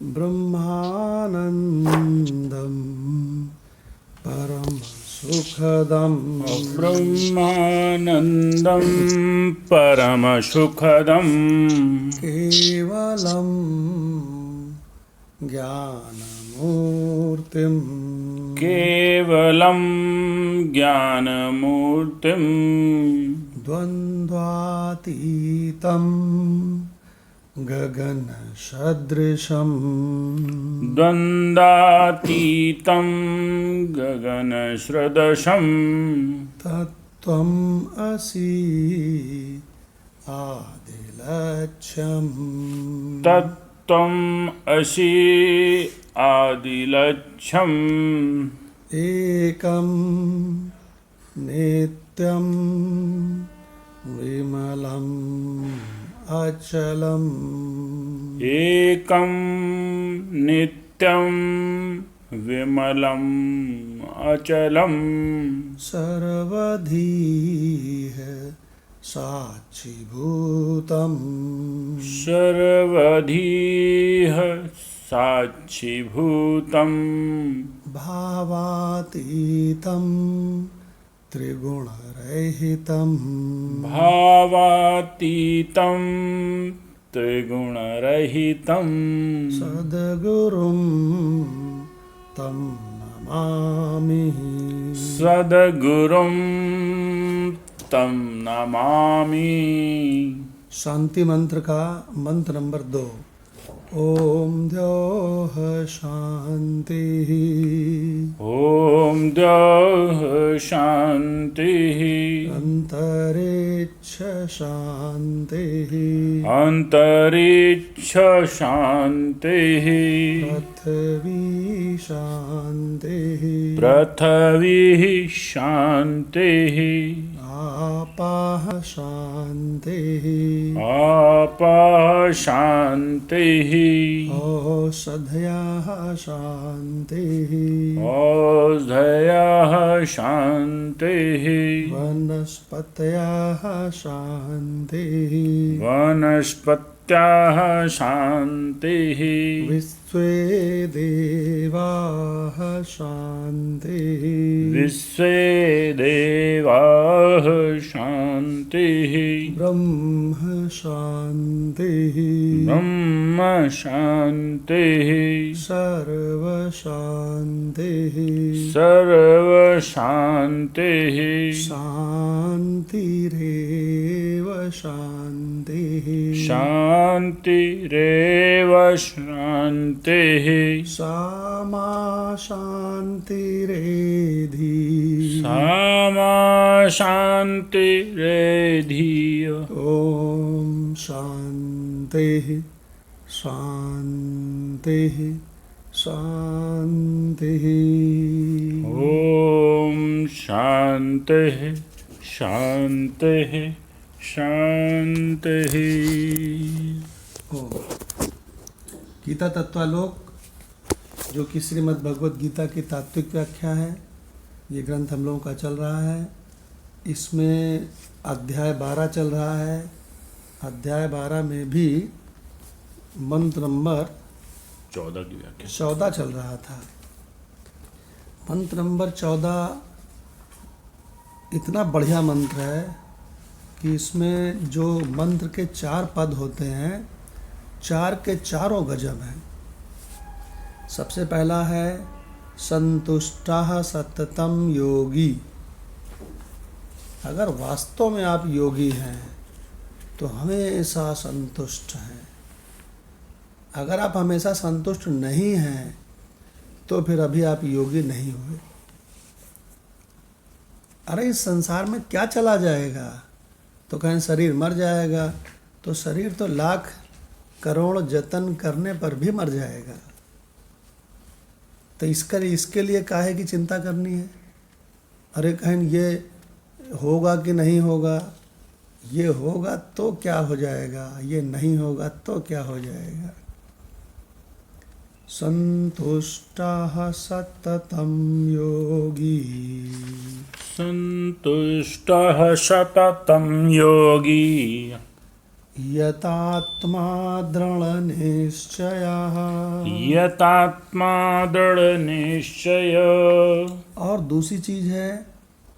ब्रह्मानन्दं परमसुखदं ब्रह्मानन्दं परमसुखदं केवलं ज्ञानमूर्तिं केवलं ज्ञानमूर्तिं द्वन्द्वातीतं गगनसदृशं द्वन्द्वातीतं गगनसदृशं तत्त्वम् असि आदिलक्ष्यम् तत्त्वम् असि आदिलक्ष्यम् एकं नित्यं विमलम् अचलम् एकं नित्यं विमलम् अचलम् सर्वधीः साक्षिभूतम् सर्वधीः साक्षिभूतम् भावातीतं त्रिगुणरहितं भावातीतं त्रिगुणरहितं सद्गुरुं तं नमामि सद्गुरुं तं नमामि। शांति मंत्र का मंत्र नंबर 2। ओम द्योः शांतिः ॐ द्यौः शान्तिः अंतरिक्ष शांतिः अन्तरिक्ष शान्तिः पृथ्वी शांतिः पृथ्वी शान्तिः आपाः शांतिः आपः शान्तिः औषधयः शांतिः औषधयः शान्तिः वनस्पतयः शांतिः वनस्पत्याः शान्तिः विश्वे देवाः शांतिः विश्वे देवाः शान्तिः ब्रह्म शांतिः ब्रह्म शान्तिः सर्व शांतिः सर्व शान्तिः शांतिरेव शांतिः शान्तिरेव शान्तिः सामा शांतिरेधि सामा शान्तिरेधिय ओम शांतिः शांतिः शांतिः ॐ शान्तिः शान्तिः शान्तिः। ओम। गीता तत्वालोक जो कि श्रीमद् भगवद गीता की तात्विक व्याख्या है, ये ग्रंथ हम लोगों का चल रहा है। इसमें अध्याय 12 चल रहा है। अध्याय 12 में भी मंत्र नंबर 14 की व्याख्या 14 चल रहा था। मंत्र नंबर 14 इतना बढ़िया मंत्र है कि इसमें जो मंत्र के 4 पद होते हैं, 4 के चारों गजब हैं। सबसे पहला है संतुष्टः सततं योगी। अगर वास्तव में आप योगी हैं तो हमेशा संतुष्ट हैं। अगर आप हमेशा संतुष्ट नहीं हैं तो फिर अभी आप योगी नहीं हुए। अरे इस संसार में क्या चला जाएगा? तो कहें शरीर मर जाएगा, तो शरीर तो लाख करोड़ जतन करने पर भी मर जाएगा। तो इसके लिए काहे की चिंता करनी है? अरे कहें ये होगा कि नहीं होगा, ये होगा तो क्या हो जाएगा, ये नहीं होगा तो क्या हो जाएगा। संतुष्टः सततं योगी सन्तुष्टः सततं योगी यतात्मा दृढ़निश्चयः। यतात्मा दृढ़ निश्चय। और दूसरी चीज है,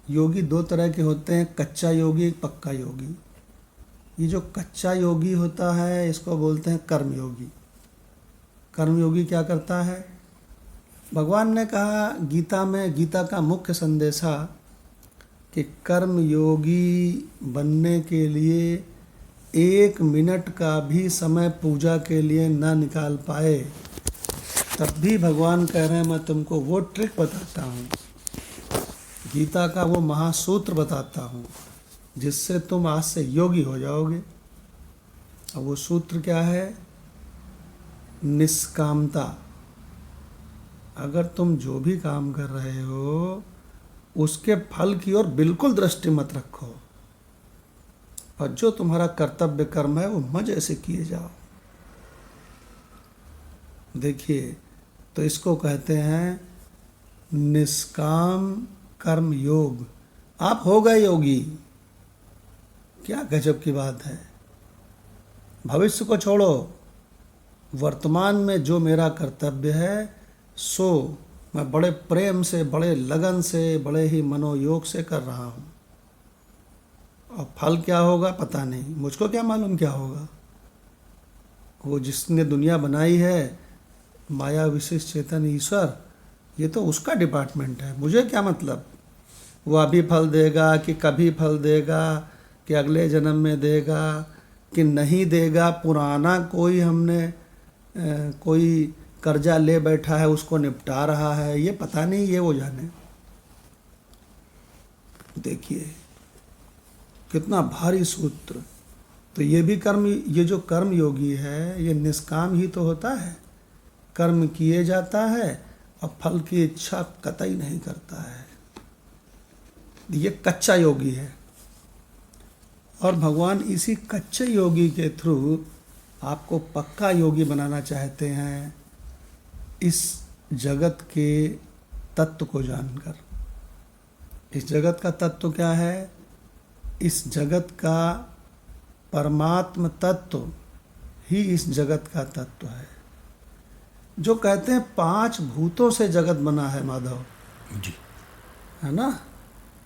योगी दो तरह के होते हैं, कच्चा योगी, एक पक्का योगी। ये जो कच्चा योगी होता है इसको बोलते हैं कर्मयोगी। कर्मयोगी क्या करता है? भगवान ने कहा गीता में, गीता का मुख्य संदेश है कि कर्मयोगी बनने के लिए 1 मिनट का भी समय पूजा के लिए न निकाल पाए, तब भी भगवान कह रहे हैं मैं तुमको वो ट्रिक बताता हूँ, गीता का वो महासूत्र बताता हूँ जिससे तुम आज से योगी हो जाओगे। अब वो सूत्र क्या है? निष्कामता। अगर तुम जो भी काम कर रहे हो उसके फल की ओर बिल्कुल दृष्टि मत रखो, और जो तुम्हारा कर्तव्य कर्म है वो मजे से किए जाओ। देखिए, तो इसको कहते हैं निष्काम कर्म योग। आप हो गए योगी, क्या गजब की बात है। भविष्य को छोड़ो, वर्तमान में जो मेरा कर्तव्य है सो मैं बड़े प्रेम से, बड़े लगन से, बड़े ही मनोयोग से कर रहा हूँ। और फल क्या होगा पता नहीं, मुझको क्या मालूम क्या होगा। वो जिसने दुनिया बनाई है, माया विशिष्ट चेतन ईश्वर, ये तो उसका डिपार्टमेंट है, मुझे क्या मतलब। वो अभी फल देगा कि कभी फल देगा कि अगले जन्म में देगा कि नहीं देगा। पुराना कोई हमने कोई कर्जा ले बैठा है उसको निपटा रहा है, ये पता नहीं, ये वो जाने। देखिए कितना भारी सूत्र। तो ये भी कर्म, ये जो कर्म योगी है ये निष्काम ही तो होता है, कर्म किए जाता है और फल की इच्छा कतई नहीं करता है। ये कच्चा योगी है। और भगवान इसी कच्चे योगी के थ्रू आपको पक्का योगी बनाना चाहते हैं, इस जगत के तत्व को जानकर। इस जगत का तत्व क्या है? इस जगत का परमात्म तत्व ही इस जगत का तत्व है। जो कहते हैं 5 भूतों से जगत बना है माधव जी, है ना,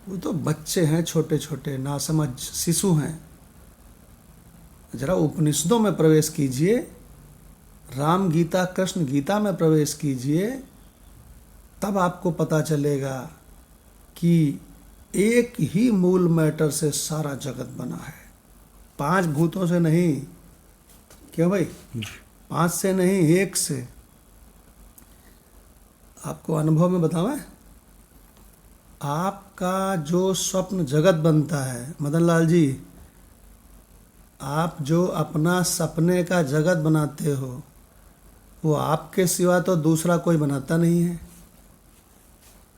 वो तो बच्चे हैं, छोटे छोटे नासमझ शिशु हैं। जरा उपनिषदों में प्रवेश कीजिए, राम गीता कृष्ण गीता में प्रवेश कीजिए, तब आपको पता चलेगा कि एक ही मूल मैटर से सारा जगत बना है, 5 भूतों से नहीं। क्यों भाई? 5 से नहीं, 1 से। आपको अनुभव में बताऊं, आपका जो स्वप्न जगत बनता है मदन लाल जी, आप जो अपना सपने का जगत बनाते हो वो आपके सिवा तो दूसरा कोई बनाता नहीं है।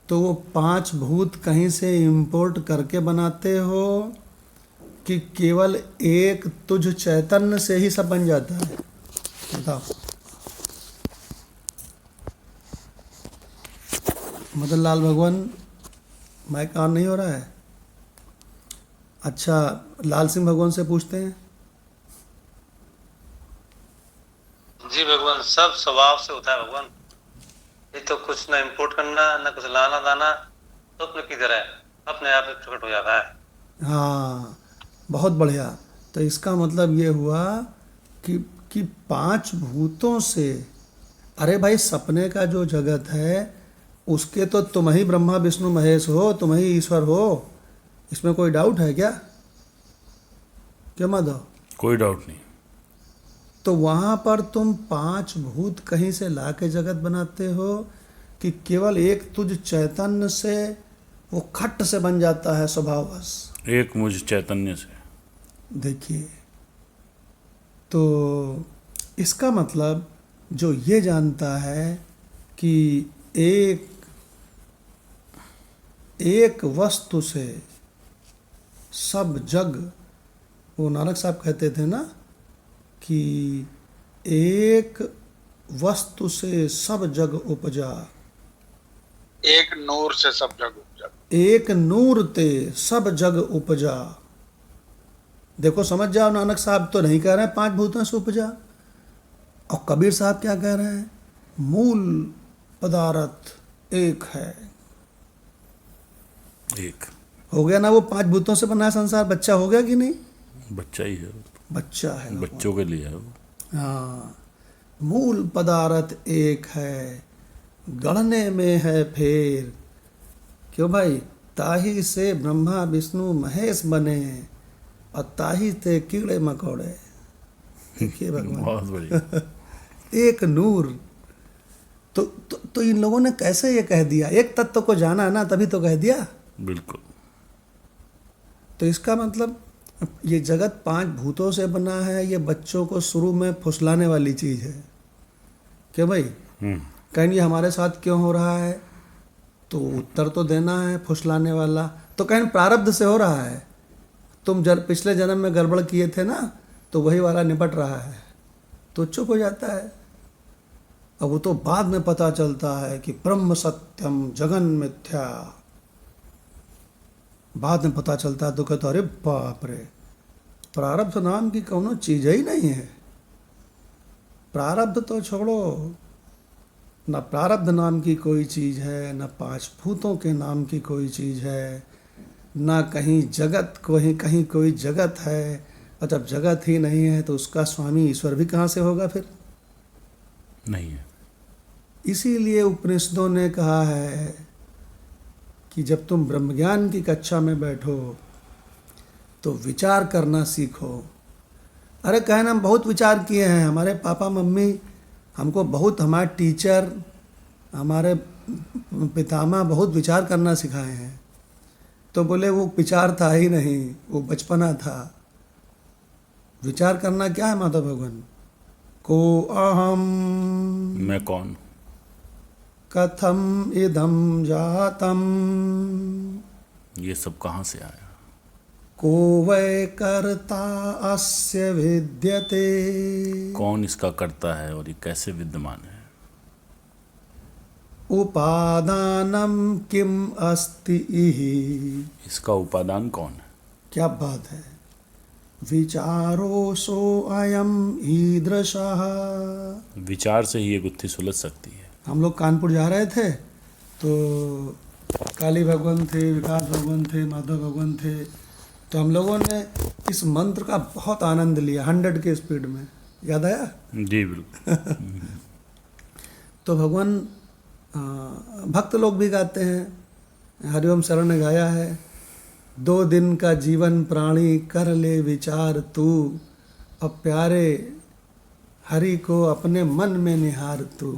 तो वो 5 भूत कहीं से इंपोर्ट करके बनाते हो कि केवल एक तुझ चैतन्य से ही सब बन जाता है? बताओ मदन लाल भगवान, माइक ऑन नहीं हो रहा है? अच्छा, लाल सिंह भगवान से पूछते हैं। जी भगवान, सब स्वभाव से होता है भगवान। ये तो कुछ ना इंपोर्ट करना, ना कुछ लाना दाना, स्वप्न की तरह अपने आप में प्रकट हो जाता है। हाँ, बहुत बढ़िया। तो इसका मतलब ये हुआ कि 5 भूतों से, अरे भाई सपने का जो जगत है उसके तो तुम ही ब्रह्मा विष्णु महेश हो, तुम ही ईश्वर हो, इसमें कोई डाउट है क्या? क्या माधव? कोई डाउट नहीं। तो वहाँ पर तुम 5 भूत कहीं से ला के जगत बनाते हो कि केवल एक तुझ चैतन्य से वो खट्ट से बन जाता है स्वभाववश, एक मुझ चैतन्य से। देखिए, तो इसका मतलब जो ये जानता है कि एक वस्तु से सब जग, वो नानक साहब कहते थे ना कि एक वस्तु से सब जग उपजा, एक नूर से सब जग उपजा, एक नूर ते सब जग उपजा। देखो समझ जाओ, नानक साहब तो नहीं कह रहे हैं 5 भूतों से उपजा, और कबीर साहब क्या कह रहे हैं, मूल पदार्थ एक है। एक हो गया ना, वो 5 भूतों से बना है संसार, बच्चा हो गया कि नहीं? बच्चा ही है, बच्चा है, बच्चों के लिए है वो। हाँ, मूल पदार्थ एक है, गढ़ने में है फेर। क्यों भाई? ताही से ब्रह्मा विष्णु महेश बने, और ताही थे कीड़े मकोड़े। देखिए भगवान, बहुत बढ़िया। एक नूर। तो इन लोगों ने कैसे ये कह दिया? एक तत्व को जाना ना, तभी तो कह दिया। बिल्कुल। तो इसका मतलब ये जगत 5 भूतों से बना है, ये बच्चों को शुरू में फुसलाने वाली चीज है। क्यों भाई? कहें ये हमारे साथ क्यों हो रहा है, तो उत्तर तो देना है फुसलाने वाला। तो कहें प्रारब्ध से हो रहा है, तुम पिछले जन्म में गड़बड़ किए थे ना, तो वही वाला निपट रहा है, तो चुप हो जाता है। अब वो तो बाद में पता चलता है कि ब्रह्म सत्यम जगन मिथ्या, बाद में पता चलता है तो कहता अरे बाप रे, प्रारब्ध नाम की कोनो चीज ही नहीं है। प्रारब्ध तो छोड़ो, न प्रारब्ध नाम की कोई चीज है, न 5 भूतों के नाम की कोई चीज है, न कहीं जगत कहीं कोई जगत है। और जब जगत ही नहीं है तो उसका स्वामी ईश्वर भी कहाँ से होगा फिर? नहीं है। इसीलिए उपनिषदों ने कहा है कि जब तुम ब्रह्मज्ञान की कक्षा में बैठो तो विचार करना सीखो। अरे कहना, हम बहुत विचार किए हैं, हमारे पापा मम्मी हमको बहुत, हमारे टीचर, हमारे पितामह बहुत विचार करना सिखाए हैं। तो बोले वो विचार था ही नहीं, वो बचपना था। विचार करना क्या है माधव भगवान? को अहम, मैं कौन? कथम इदम जातम, ये सब कहाँ से आया? को वै कर्ता अस्य विद्यते, कौन इसका करता है और ये कैसे विद्यमान है? उपादानम किम अस्ति इहि, इसका उपादान कौन है? क्या बात है। विचारो सो अयम ईदृशः, विचार से ही ये गुत्थी सुलझ सकती है। हम लोग कानपुर जा रहे थे तो काली भगवान थे, विकास भगवान थे, माधव भगवान थे, तो हम लोगों ने इस मंत्र का बहुत आनंद लिया 100 के स्पीड में। याद आया? जी बिल्कुल। तो भगवान भक्त लोग भी गाते हैं, हरिओम शरण ने गाया है, 2 दिन का जीवन प्राणी कर ले विचार तू, अब प्यारे हरि को अपने मन में निहार तू,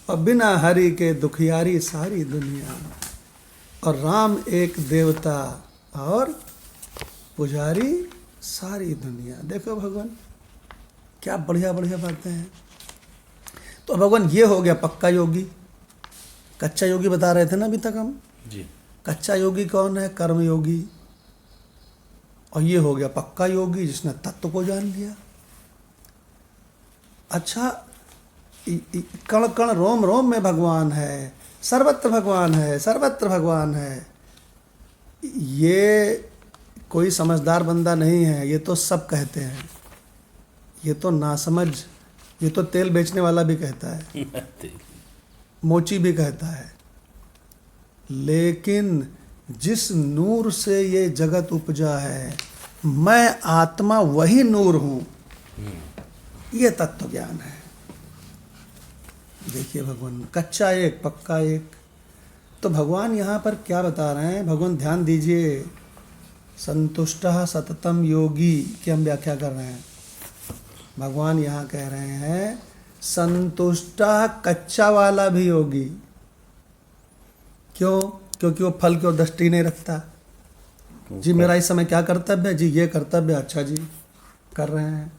और बिना हरि के दुखियारी सारी दुनिया, और राम एक देवता और पुजारी सारी दुनिया। देखो भगवान क्या बढ़िया बढ़िया बातें हैं। तो भगवान ये हो गया पक्का योगी। कच्चा योगी बता रहे थे ना अभी तक हम। जी। कच्चा योगी कौन है? कर्म योगी। और ये हो गया पक्का योगी जिसने तत्व को जान लिया। अच्छा, कण कण रोम रोम में भगवान है, सर्वत्र भगवान है, सर्वत्र भगवान है। ये कोई समझदार बंदा नहीं है, ये तो सब कहते हैं। ये तो नासमझ, ये तो तेल बेचने वाला भी कहता है, मोची भी कहता है। लेकिन जिस नूर से ये जगत उपजा है, मैं आत्मा वही नूर हूं, ये तत्व ज्ञान है। देखिए भगवान, कच्चा एक पक्का एक। तो भगवान यहाँ पर क्या बता रहे हैं? भगवान ध्यान दीजिए, संतुष्टः सततम योगी की हम व्याख्या कर रहे हैं। भगवान यहाँ कह रहे हैं संतुष्टः कच्चा वाला भी योगी। क्यों? क्योंकि वो फल की ओर दृष्टि नहीं रखता। जी मेरा इस समय क्या कर्तव्य है? जी ये कर्तव्य, अच्छा जी कर रहे हैं।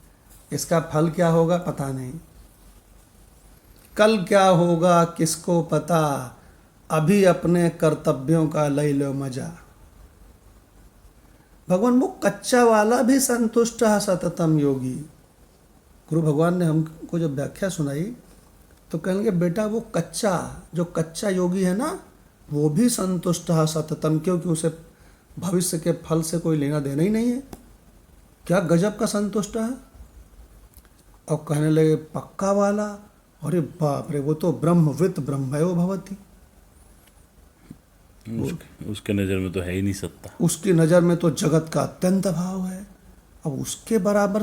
इसका फल क्या होगा पता नहीं, कल क्या होगा किसको पता, अभी अपने कर्तव्यों का ले लो मजा। भगवान वो कच्चा वाला भी संतुष्ट है सततम योगी। गुरु भगवान ने हमको जब व्याख्या सुनाई तो कहेंगे बेटा वो कच्चा, जो कच्चा योगी है ना, वो भी संतुष्ट है सततम, क्योंकि उसे भविष्य के फल से कोई लेना देना ही नहीं है। क्या गजब का संतुष्ट है। और कहने लगे पक्का वाला, अरे बाप रे, वो तो ब्रह्मविद ब्रह्मयो भवति। उसके नज़र में तो है ही नहीं सत्ता। उसकी नज़र में तो जगत का अत्यंत अभाव है। अब उसके बराबर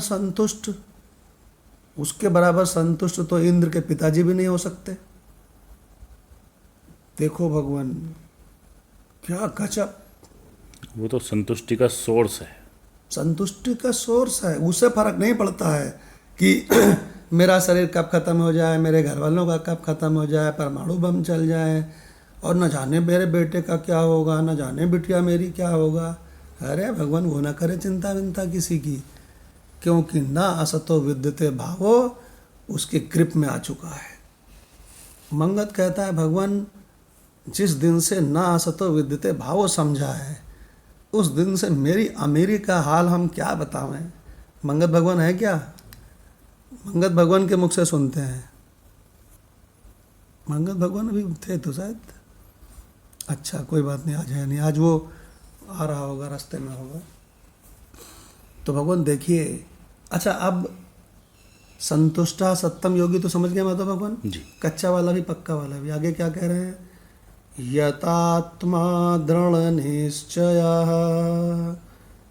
संतुष्ट तो इंद्र के पिताजी भी नहीं हो सकते। देखो भगवान क्या गजब। वो तो संतुष्टि का सोर्स है। संतुष्टि का सोर्स है। उसे फर्क नहीं पड़ता है कि मेरा शरीर कब खत्म हो जाए, मेरे घर वालों का कब खत्म हो जाए, परमाणु बम चल जाए, और न जाने मेरे बेटे का क्या होगा, न जाने बिटिया मेरी क्या होगा। अरे भगवान वो ना करे चिंता विंता किसी की, क्योंकि ना असतो विद्यते भावो उसके ग्रिप में आ चुका है। मंगत कहता है भगवान जिस दिन से ना असतो विद्यते भावो समझा है, उस दिन से मेरी अमीरी का हाल हम क्या बतावें। मंगत भगवान है क्या? मंगत भगवान के मुख से सुनते हैं। मंगत भगवान अभी थे तो शायद। अच्छा कोई बात नहीं, आज है नहीं, आज वो आ रहा होगा, रास्ते में होगा। तो भगवान देखिए, अच्छा अब संतुष्टा सत्तम योगी तो समझ गया माता भगवान जी। कच्चा वाला भी पक्का वाला भी। आगे क्या कह रहे हैं? यतात्मा दृढ़ निश्चय,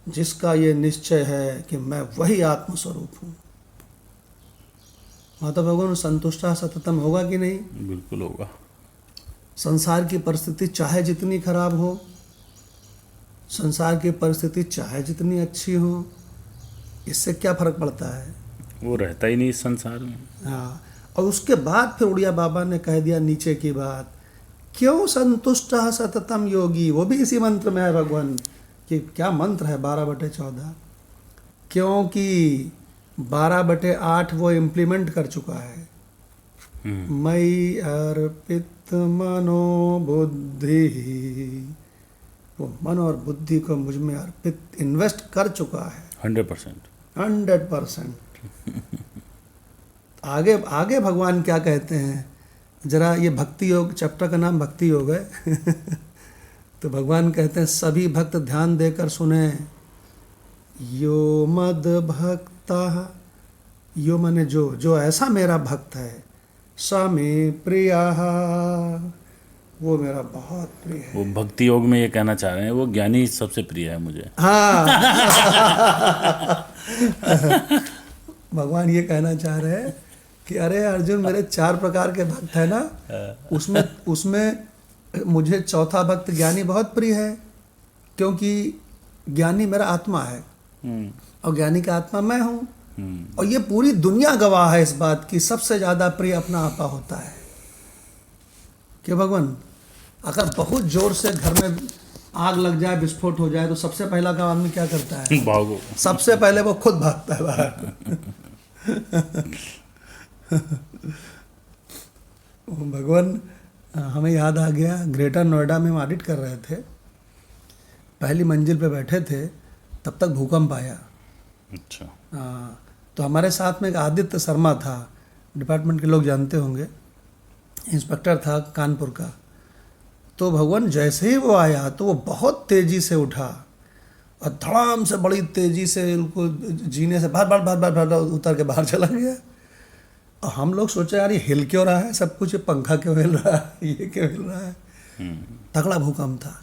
जिसका ये निश्चय है कि मैं वही आत्मस्वरूप हूँ। माता भगवान संतुष्टा सततम होगा कि नहीं? बिल्कुल होगा। संसार की परिस्थिति चाहे जितनी खराब हो, संसार की परिस्थिति चाहे जितनी अच्छी हो, इससे क्या फर्क पड़ता है? वो रहता ही नहीं इस संसार में। हाँ, और उसके बाद फिर उड़िया बाबा ने कह दिया नीचे की बात, क्यों संतुष्ट सततम योगी। वो भी इसी मंत्र में है भगवान कि क्या मंत्र है 12/14, क्योंकि 12/8 वो इम्प्लीमेंट कर चुका है। मई अर्पित मनो बुद्धि, वो मन और बुद्धि को मुझ में अर्पित इन्वेस्ट कर चुका है 100%। आगे भगवान क्या कहते हैं जरा, ये भक्ति योग चैप्टर का नाम भक्ति योग है। तो भगवान कहते हैं सभी भक्त ध्यान देकर सुने। यो मद भक्ता, यो माने जो ऐसा मेरा भक्त है, स मे प्रिया, वो मेरा बहुत प्रिय है। वो भक्ति योग में ये कहना चाह रहे हैं वो ज्ञानी सबसे प्रिय है मुझे। हाँ। भगवान ये कहना चाह रहे हैं कि अरे अर्जुन, मेरे 4 प्रकार के भक्त है ना, उसमें मुझे चौथा भक्त ज्ञानी बहुत प्रिय है, क्योंकि ज्ञानी मेरा आत्मा है और ज्ञानी का आत्मा मैं हूँ। और ये पूरी दुनिया गवाह है इस बात की, सबसे ज़्यादा प्रिय अपना आपा होता है। कि भगवान अगर बहुत जोर से घर में आग लग जाए, विस्फोट हो जाए, तो सबसे पहला काम आदमी क्या करता है? भागो। सबसे पहले वो खुद भागता है बाहर। भगवान हमें याद आ गया, ग्रेटर नोएडा में हम ऑडिट कर रहे थे, पहली मंजिल पे बैठे थे, तब तक भूकंप आया। अच्छा। तो हमारे साथ में एक आदित्य शर्मा था, डिपार्टमेंट के लोग जानते होंगे, इंस्पेक्टर था कानपुर का। तो भगवान जैसे ही वो आया तो वो बहुत तेज़ी से उठा और धड़ाम से बड़ी तेज़ी से उनको जीने से बार उतर के बाहर चला गया। और हम लोग सोचे यार ये हिल क्यों रहा है सब कुछ, ये पंखा क्यों हिल रहा है, ये क्यों हिल रहा है। तगड़ा भूकंप था।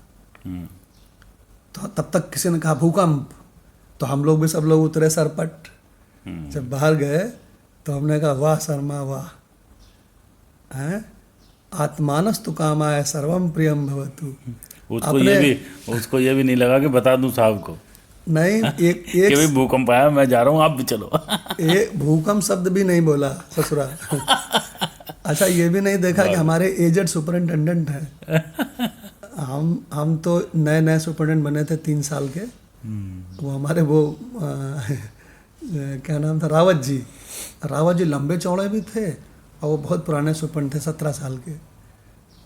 तो तब तक किसी ने कहा भूकंप, तो हम लोग भी सब लोग उतरे सरपट। जब बाहर गए तो हमने कहा वाह शर्मा वाह, हैं आत्मानस्तु कामाय सर्वम प्रियम भवतु। उसको ये भी नहीं लगा कि बता दूं साहब को। नहीं, एक कि भी भूकंप आया, मैं जा रहा हूँ, आप भी चलो। भूकंप शब्द भी नहीं बोला ससुरा। अच्छा ये भी नहीं देखा कि हमारे एजेड सुपरिटेंडेंट हैं। हम तो नए सुपरिटेंडेंट बने थे 3 साल के। वो हमारे क्या नाम था, रावत जी लंबे चौड़े भी थे और वो बहुत पुराने सुपरिटेंडेंट थे, 17 साल के।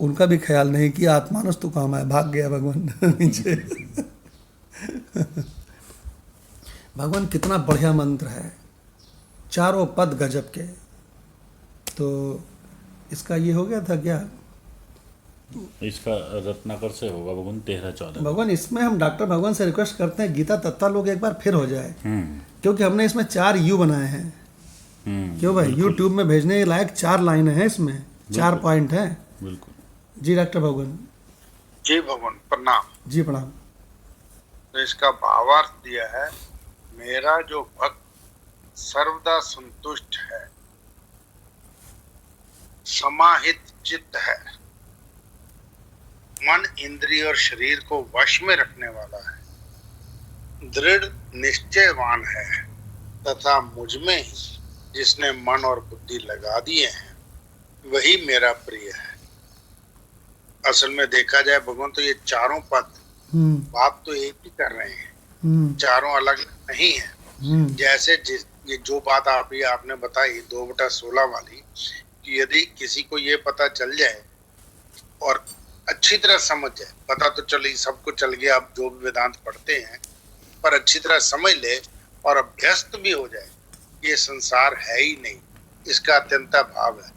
उनका भी ख्याल नहीं किया, आत्मानस्तु कामाय, भाग गया भगवान नीचे। भगवान कितना बढ़िया मंत्र है, चारों पद गजब के। तो इसका ये हो गया था क्या? इसका रत्नाकर से होगा भगवान 13-14। भगवान इसमें हम डॉक्टर भगवान से रिक्वेस्ट करते हैं गीता तत्वा लोग एक बार फिर हो जाए, क्योंकि हमने इसमें 4 यू बनाए हैं। क्यों भाई, यूट्यूब में भेजने के लायक 4 लाइनें हैं, इसमें 4 पॉइंट हैं। बिल्कुल जी डॉक्टर भगवान। जी भगवान प्रणाम। जी प्रणाम। तो इसका भावार्थ दिया है, मेरा जो भक्त सर्वदा संतुष्ट है, समाहित चित्त है, मन इंद्रिय और शरीर को वश में रखने वाला है, दृढ़ निश्चयवान है तथा मुझमें ही जिसने मन और बुद्धि लगा दिए हैं वही मेरा प्रिय है। असल में देखा जाए भगवान तो ये चारों पद बात तो एक ही कर रहे हैं, चारों अलग नहीं है। जैसे ये जो बात आपने बताई 2/16 वाली, कि यदि किसी को ये पता चल जाए और अच्छी तरह समझ जाए, पता तो चल सबको चल गया, आप जो भी वेदांत पढ़ते हैं, पर अच्छी तरह समझ ले और अभ्यस्त भी हो जाए, ये संसार है ही नहीं, इसका अत्यंता भाव है,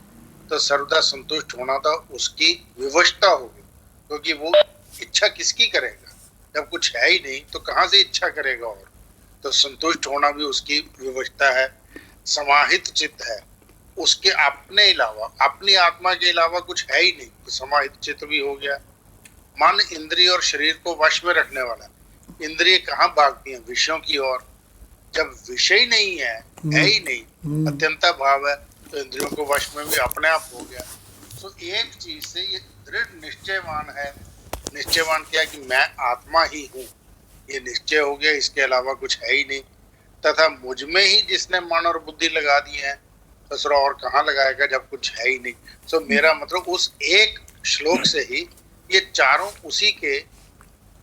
तो सर्वदा संतुष्ट होना तो उसकी विवशता होगी। क्योंकि वो इच्छा किसकी करेगा, जब कुछ है ही नहीं तो कहाँ से इच्छा करेगा। और तो संतुष्ट होना भी उसकी विवशता है। समाहित चित्त है, उसके अपने अलावा, अपनी आत्मा के अलावा कुछ है ही नहीं, तो समाहित चित्त भी हो गया। मन इंद्रिय और शरीर को वश में रखने वाला, इंद्रिय कहाँ भागती हैं, विषयों की ओर। जब विषय नहीं है ही नहीं, अत्यंता भाव है, तो इंद्रियों को वश में भी अपने आप हो गया। तो एक चीज से ये दृढ़ निश्चयवान है। निश्चयवान क्या है कि मैं आत्मा ही हूँ, ये निश्चय हो गया, इसके अलावा कुछ है ही नहीं। तथा मुझ में ही जिसने मन और बुद्धि लगा दी है, दूसरा और कहाँ लगाएगा जब कुछ है ही नहीं। तो मेरा मतलब उस एक श्लोक से ही ये चारों उसी के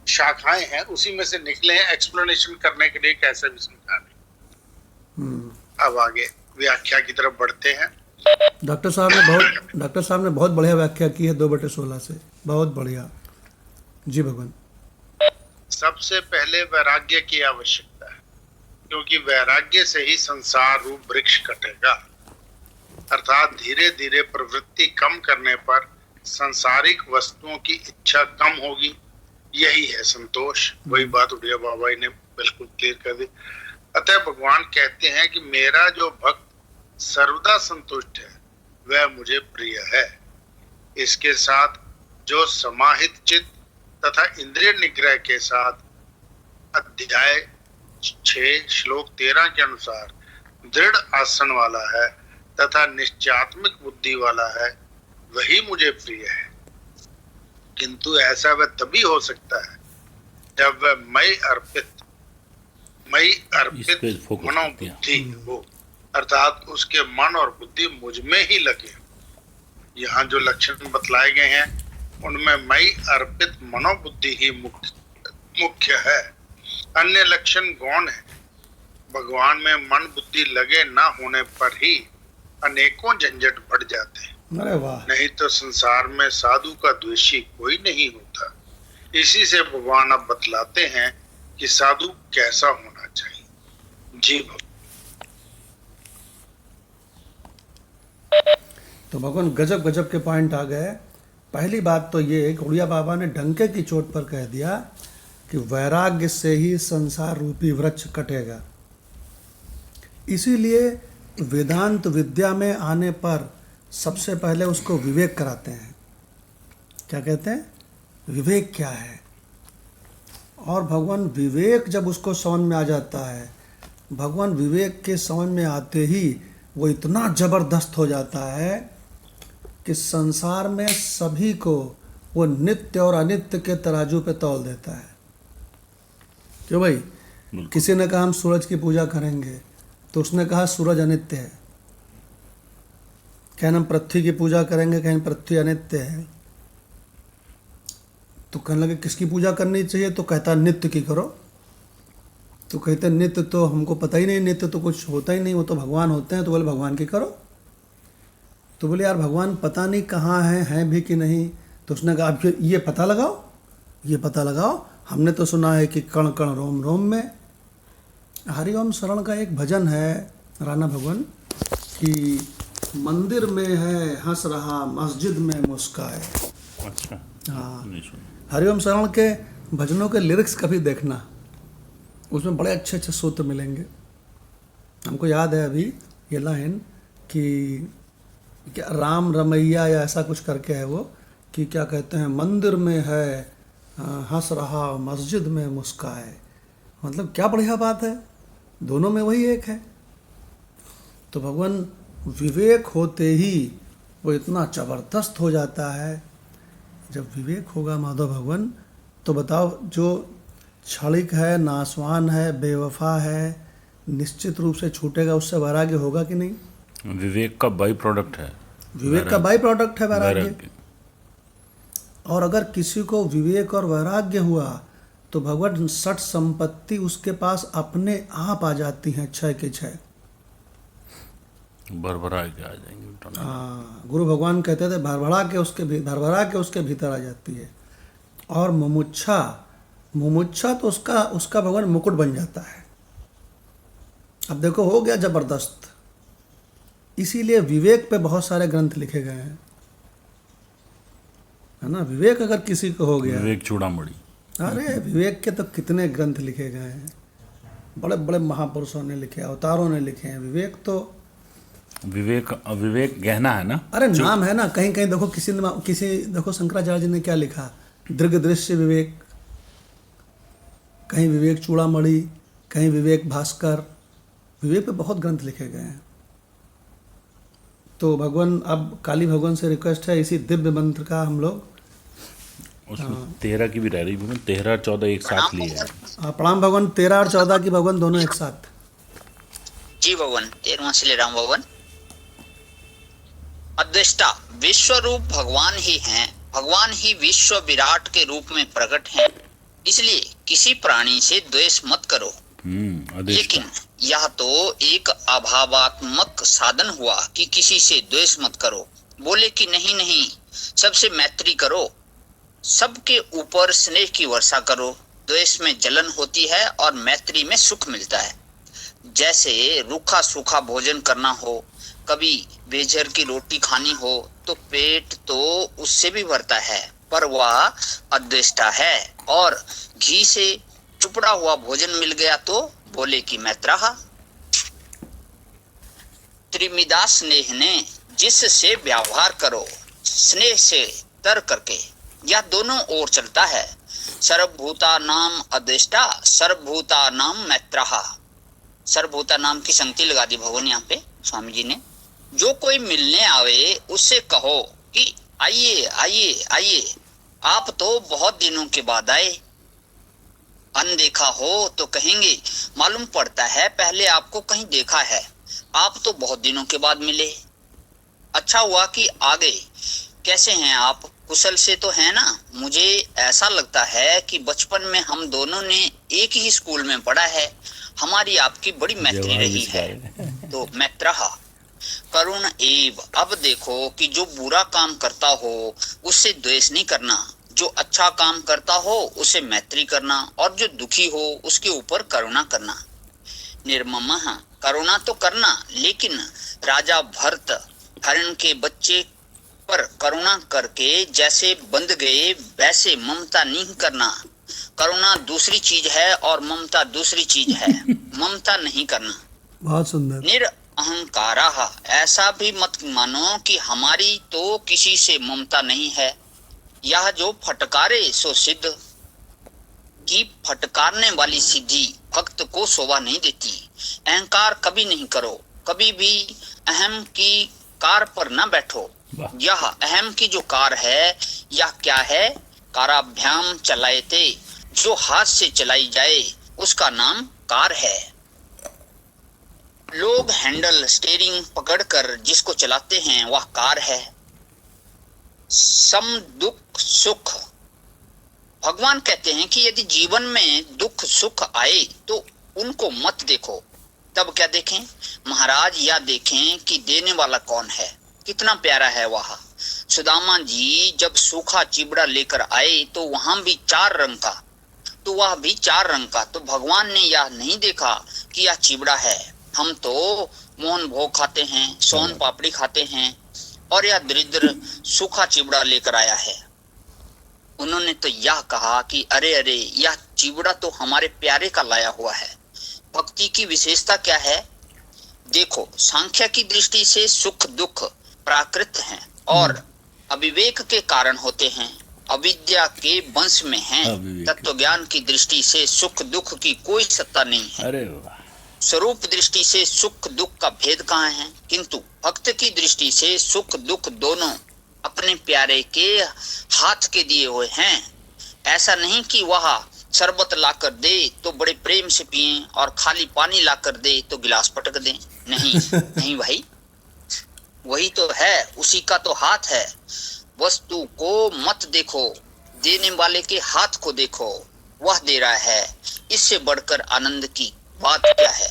शाखाएं हैं, उसी में से निकले हैं एक्सप्लेनेशन करने के लिए कैसे भी समझाने। अब आगे व्याख्या की तरफ बढ़ते हैं। डॉक्टर साहब ने बहुत बढ़िया व्याख्या की है 2/16 से, बहुत बढ़िया। जी भगवान। सबसे पहले वैराग्य की आवश्यकता है, क्योंकि वैराग्य से ही संसार रूप वृक्ष कटेगा। अर्थात धीरे धीरे प्रवृत्ति कम करने पर सांसारिक वस्तुओं की इच्छा कम होगी, यही है संतोष। वही बात उड़िया बाबा ने बिल्कुल क्लियर कर दी। अतः भगवान कहते हैं कि मेरा जो भक्त सर्वदा संतुष्ट है वह मुझे प्रिय है। इसके साथ जो समाहित चित्त तथा इंद्रिय निग्रह के साथ अध्याय 6 श्लोक 13 के अनुसार दृढ़ आसन वाला है तथा निश्चयात्मक बुद्धि वाला है, वही मुझे प्रिय है। किंतु ऐसा वह तभी हो सकता है जब वह मई अर्पित मनोबुद्धि हो, अर्थात उसके मन और बुद्धि मुझ में ही लगे। यहाँ जो लक्षण बतलाए गए हैं उनमें मई अर्पित मनोबुद्धि ही मुख्य है, अन्य लक्षण गौण है। भगवान में मन बुद्धि लगे ना होने पर ही अनेकों झंझट बढ़ जाते हैं। अरे वाह। नहीं तो संसार में साधु का द्वेषी कोई नहीं होता। इसी से भगवान अब बतलाते हैं कि साधु कैसा होना चाहिए। जी तो भगवान गजब गजब के पॉइंट आ गए। पहली बात तो ये उड़िया बाबा ने डंके की चोट पर कह दिया कि वैराग्य से ही संसार रूपी वृक्ष कटेगा। इसीलिए वेदांत विद्या में आने पर सबसे पहले उसको विवेक कराते हैं। क्या कहते हैं? विवेक क्या है। और भगवान विवेक जब उसको समझ में आ जाता है, भगवान विवेक के समझ में आते ही वो इतना जबरदस्त हो जाता है कि संसार में सभी को वो नित्य और अनित्य के तराजू पे तौल देता है। क्यों भाई? किसी ने कहा हम सूरज की पूजा करेंगे, तो उसने कहा सूरज अनित्य है। कहना हम पृथ्वी की पूजा करेंगे, कहें पृथ्वी अनित्य है। तो कहने लगे किसकी पूजा करनी चाहिए, तो कहता नित्य की करो। तो कहते नित्य तो हमको पता ही नहीं, नित्य तो कुछ होता ही नहीं, वो तो भगवान होते हैं। तो बोले भगवान की करो। तो बोले यार भगवान पता नहीं कहाँ हैं भी कि नहीं। तो उसने कहा आप ये पता लगाओ, ये पता लगाओ। हमने तो सुना है कि कण कण रोम रोम में। हरिओम शरण का एक भजन है राणा भगवान कि मंदिर में है हंस रहा, मस्जिद में मुस्काए, अच्छा, हाँ, नहीं सुना। हरिओम शरण के भजनों के लिरिक्स कभी देखना, उसमें बड़े अच्छे अच्छे सूत्र मिलेंगे। हमको याद है अभी ये लाइन कि क्या राम रमैया या ऐसा कुछ करके है वो, कि क्या कहते हैं, मंदिर में है हंस रहा मस्जिद में मुस्काए। मतलब क्या बढ़िया बात है, दोनों में वही एक है। तो भगवान विवेक होते ही वो इतना ज़बरदस्त हो जाता है। जब विवेक होगा माधव भगवान, तो बताओ, जो क्षणिक है, नासवान है, बेवफा है, निश्चित रूप से छूटेगा, उससे वैराग्य होगा कि नहीं? विवेक का बाई प्रोडक्ट है। विवेक का बाई प्रोडक्ट है वैराग्य। वैराग्य। और अगर किसी को विवेक और वैराग्य हुआ तो भगवान सठ संपत्ति उसके पास अपने आप आ जाती हैं, क्षय के क्षय। भरभरा के आ जाएंगे उल्टा। हाँ, गुरु भगवान कहते थे भरभरा के उसके भीतर आ जाती है। और मुमुच्छा तो उसका भगवान मुकुट बन जाता है। अब देखो, हो गया जबरदस्त। इसीलिए विवेक पे बहुत सारे ग्रंथ लिखे गए हैं, है ना। विवेक अगर किसी को हो गया, विवेक चूड़ामणि। अरे विवेक के तो कितने ग्रंथ लिखे गए हैं, बड़े बड़े महापुरुषों ने लिखे, अवतारों ने लिखे हैं। विवेक तो विवेक गहना है ना। अरे नाम है ना। कहीं कहीं देखो, देखो शंकराचार्य जी ने क्या लिखा, दीर्घ दृश्य विवेक, कहीं विवेक चूड़ामणि, कहीं विवेक भास्कर। विवेक पे बहुत ग्रंथ लिखे गए हैं। तो भगवान, अब काली भगवान से रिक्वेस्ट है, इसी दिव्य मंत्र का हम लोग उसमें 13 की भी रह रही है, 13 14 एक साथ लिए है। प्रणाम भगवान। 13 और 14 की भगवान दोनों एक साथ। जी भगवान, 13वां श्री राम भगवान। अद्वेष्टा विश्व रूप भगवान ही हैं, भगवान ही विश्व विराट के रूप में प्रकट हैं। इसलिए किसी प्राणी से द्वेष मत करो। लेकिन यह तो एक अभावात्मक साधन हुआ कि किसी से द्वेष मत करो। बोले कि नहीं नहीं, सबसे मैत्री करो, सबके ऊपर स्नेह की वर्षा करो। द्वेष में जलन होती है और मैत्री में सुख मिलता है। जैसे रूखा सूखा भोजन करना हो, कभी बेझर की रोटी खानी हो तो पेट तो उससे भी भरता है, पर वह अद्वेष्टा है। और घी से चुपड़ा हुआ भोजन मिल गया तो बोले कि मैत्रहा। त्रिमिदा स्नेह ने जिससे व्यवहार करो, स्नेह से तर करके, यह दोनों ओर चलता है। सर्वभूता नाम अद्वेष्टा, सर्वभूता नाम मैत्रहा। सर्वभूता नाम की संगति लगा दी भगवान यहाँ पे स्वामी जी ने। जो कोई मिलने आवे उससे कहो कि आइए आइए आइए, आप तो बहुत दिनों के बाद आए। अनदेखा हो तो कहेंगे मालूम पड़ता है पहले आपको कहीं देखा है, आप तो बहुत दिनों के बाद मिले। अच्छा हुआ कि आ गए। कैसे हैं आप? कुशल से तो है ना? मुझे ऐसा लगता है कि बचपन में हम दोनों ने एक ही स्कूल में पढ़ा है, हमारी आपकी बड़ी मैत्री रही है। तो मैत्रहा करुण एव। अब देखो कि जो बुरा काम करता हो उससे द्वेष नहीं करना, जो अच्छा काम करता हो उसे मैत्री करना, और जो दुखी हो उसके ऊपर करुणा करना। निर्ममः, करुणा तो करना, लेकिन राजा भरत हरण के बच्चे पर करुणा करके जैसे बंध गए वैसे ममता नहीं करना। करुणा दूसरी चीज है और ममता दूसरी चीज है। ममता नहीं करना। बहुत सुंदर। निरअहंकाराः, ऐसा भी मत मानो कि हमारी तो किसी से ममता नहीं है। यह जो फटकारे सो सिद्ध, की फटकारने वाली सिद्धि भक्त को शोभा नहीं देती। अहंकार कभी नहीं करो, कभी भी अहम की कार पर न बैठो। यह अहम की जो कार है, यह क्या है? काराभ्याम चलाएते, जो हाथ से चलाई जाए उसका नाम कार है। लोग हैंडल स्टीयरिंग पकड़कर जिसको चलाते हैं वह कार है। सम दुख सुख, भगवान कहते हैं कि यदि जीवन में दुख सुख आए तो उनको मत देखो। तब क्या देखें महाराज? या देखें कि देने वाला कौन है, कितना प्यारा है वह। सुदामा जी जब सूखा चिबड़ा लेकर आए तो वहां भी 4 रंग का, तो वह भी 4 रंग का। तो भगवान ने यह नहीं देखा कि यह चिबड़ा है। हम तो मोहन भोग खाते हैं, सोन पापड़ी खाते हैं, और यह दरिद्र सूखा चिबड़ा लेकर आया है। उन्होंने तो यह कहा कि अरे अरे, यह चिवड़ा तो हमारे प्यारे का लाया हुआ है। भक्ति की विशेषता क्या है? देखो, सांख्य की दृष्टि से सुख दुख प्राकृत हैं और अविवेक के कारण होते हैं, अविद्या के वंश में हैं। अविवेक। तत्व ज्ञान की दृष्टि से सुख दुख की कोई सत्ता नहीं है। अरे वाह, स्वरूप दृष्टि से सुख दुख का भेद कहाँ है? किंतु भक्त की दृष्टि से सुख दुख दोनों अपने प्यारे के हाथ के दिए हुए हैं। ऐसा नहीं कि वह शरबत लाकर दे तो बड़े प्रेम से पिए और खाली पानी लाकर दे तो गिलास पटक दें। नहीं नहीं भाई, वही तो है, उसी का तो हाथ है। वस्तु को मत देखो, देने वाले के हाथ को देखो, वह दे रहा है। इससे बढ़कर आनंद की बात क्या है?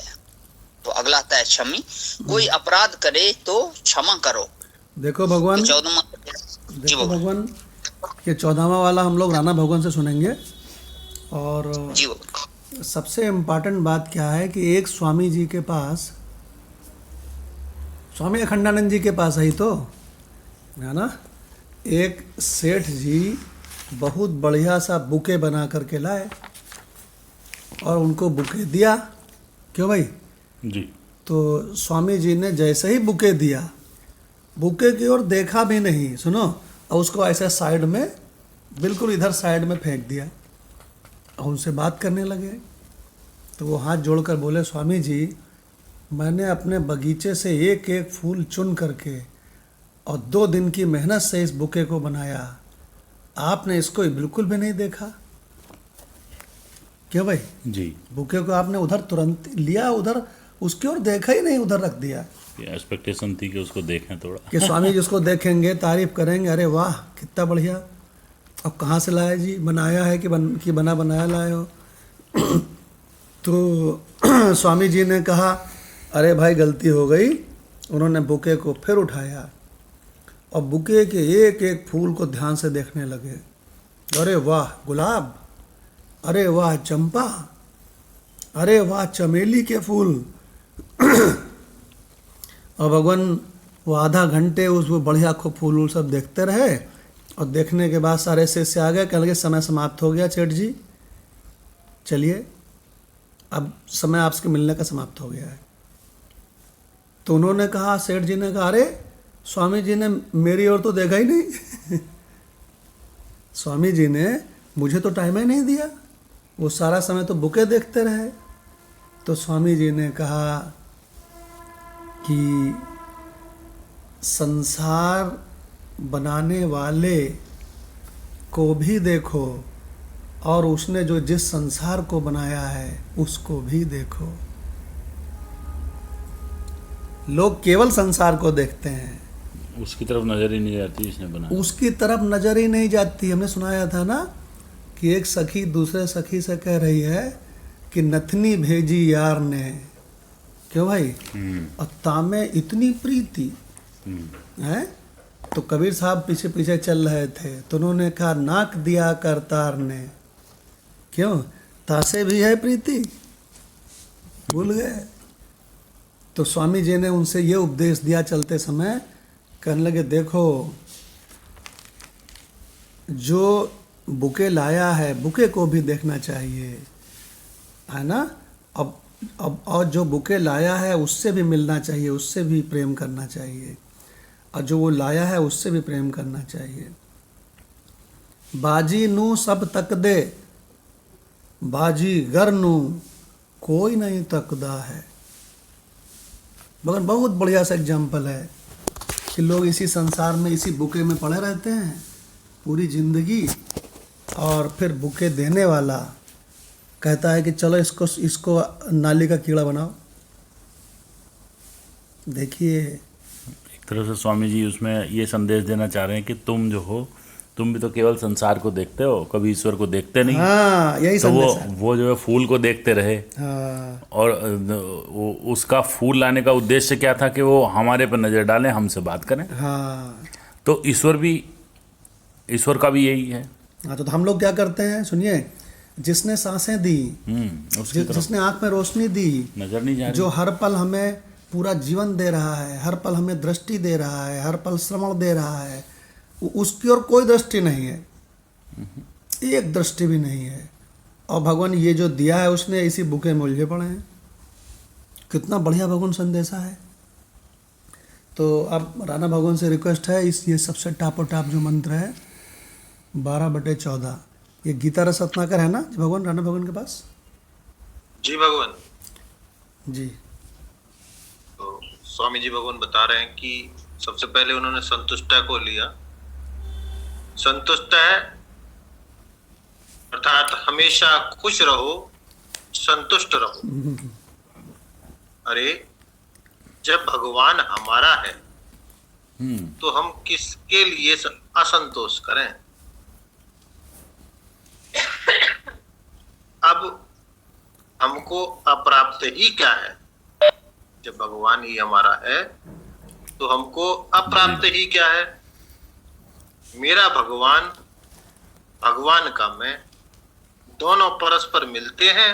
तो अगला आता है क्षमी। कोई अपराध करे तो क्षमा करो। देखो भगवान, 14वां देखो भगवान, ये 14वां वाला हम लोग राणा भगवान से सुनेंगे। और जी सबसे इम्पोर्टेंट बात क्या है कि एक स्वामी जी के पास, स्वामी अखंडानंद जी के पास आई तो है ना, एक सेठ जी बहुत बढ़िया सा बुके बना करके लाए और उनको बुके दिया। क्यों भाई? जी। तो स्वामी जी ने जैसे ही बुके दिया, बुके की ओर देखा भी नहीं, सुनो, और उसको ऐसे साइड में, बिल्कुल इधर साइड में फेंक दिया और उनसे बात करने लगे। तो वो हाथ जोड़कर बोले, स्वामी जी, मैंने अपने बगीचे से एक एक फूल चुन करके और 2 दिन की मेहनत से इस बुके को बनाया, आपने इसको बिल्कुल भी नहीं देखा। क्यों भाई? जी, बुके को आपने उधर तुरंत लिया, उधर उसकी ओर देखा ही नहीं, उधर रख दिया एक्सपेक्टेशन थी कि उसको देखें थोड़ा। कि स्वामी जी उसको देखेंगे, तारीफ करेंगे, अरे वाह कितना बढ़िया, अब कहाँ से लाए जी, बनाया है कि बना बनाया लाए हो। तो स्वामी जी ने कहा, अरे भाई गलती हो गई। उन्होंने बुके को फिर उठाया और बुके के एक एक फूल को ध्यान से देखने लगे। अरे वाह गुलाब, अरे वाह चंपा, अरे वाह चमेली के फूल। और भगवान वो आधा घंटे उस वो बढ़िया खूब फूल वूल सब देखते रहे और देखने के बाद सारे शिष्य आ गए, कहने लगे समय समाप्त हो गया सेठ जी, चलिए अब समय आपसे मिलने का समाप्त हो गया है। तो उन्होंने कहा, सेठ जी ने कहा, अरे स्वामी जी ने मेरी ओर तो देखा ही नहीं। स्वामी जी ने मुझे तो टाइम ही नहीं दिया, वो सारा समय तो बुके देखते रहे। तो स्वामी जी ने कहा कि संसार बनाने वाले को भी देखो और उसने जो जिस संसार को बनाया है उसको भी देखो। लोग केवल संसार को देखते हैं, उसकी तरफ नजर ही नहीं जाती जिसने बनाया। उसकी तरफ नजर ही नहीं जाती। हमने सुनाया था ना कि एक सखी दूसरे सखी से कह रही है कि नथनी भेजी यार ने। क्यों भाई? और तामे इतनी प्रीति है। तो कबीर साहब पीछे पीछे चल रहे थे तो उन्होंने कहा, नाक दिया करतार ने। क्यों? तासे भी है प्रीति, भूल गए। तो स्वामी जी ने उनसे ये उपदेश दिया चलते समय, कहने लगे, देखो जो बुके लाया है बुके को भी देखना चाहिए, है ना। अब और जो बुके लाया है उससे भी मिलना चाहिए, उससे भी प्रेम करना चाहिए, और जो वो लाया है उससे भी प्रेम करना चाहिए। बाजी नू सब तक दे, बाजी गर नू कोई नहीं तकदा है। मगर बहुत बढ़िया सा एग्जाम्पल है कि लोग इसी संसार में, इसी बुके में पड़े रहते हैं पूरी ज़िंदगी, और फिर बुके देने वाला कहता है कि चलो इसको नाली का कीड़ा बनाओ। देखिए, एक तरह से स्वामी जी उसमें ये संदेश देना चाह रहे हैं कि तुम जो हो, तुम भी तो केवल संसार को देखते हो, कभी ईश्वर को देखते नहीं। हाँ, यही तो संदेश है। वो जो है फूल को देखते रहे। हाँ, और उसका फूल लाने का उद्देश्य क्या था कि वो हमारे पर नजर डालें, हमसे बात करें। हाँ, तो ईश्वर का भी यही है। हाँ। तो हम लोग क्या करते हैं, सुनिए, जिसने सांसें दी, उसकी तरफ जिसने आँख में रोशनी दी, नजर नहीं जा रही। जो हर पल हमें पूरा जीवन दे रहा है, हर पल हमें दृष्टि दे रहा है, हर पल श्रवण दे रहा है, उसकी ओर कोई दृष्टि नहीं है। एक दृष्टि भी नहीं है। और भगवान ये जो दिया है उसने इसी बुके में उलझे पड़े हैं। कितना बढ़िया भगवान संदेशा है। तो अब राणा भगवान से रिक्वेस्ट है, ये सबसे टापो टाप जो मंत्र है 12/14, ये गीता रस रत्नाकर है ना भगवान, राणा भगवान के पास? जी भगवान। जी। तो स्वामी जी भगवान बता रहे हैं कि सबसे पहले उन्होंने संतुष्टा को लिया। संतुष्ट है अर्थात हमेशा खुश रहो, संतुष्ट रहो। अरे जब भगवान हमारा है तो हम किसके लिए असंतोष करें? अब हमको अप्राप्त ही क्या है? जब भगवान ही हमारा है तो हमको अप्राप्त ही क्या है? मेरा भगवान, भगवान का मैं, दोनों परस्पर मिलते हैं।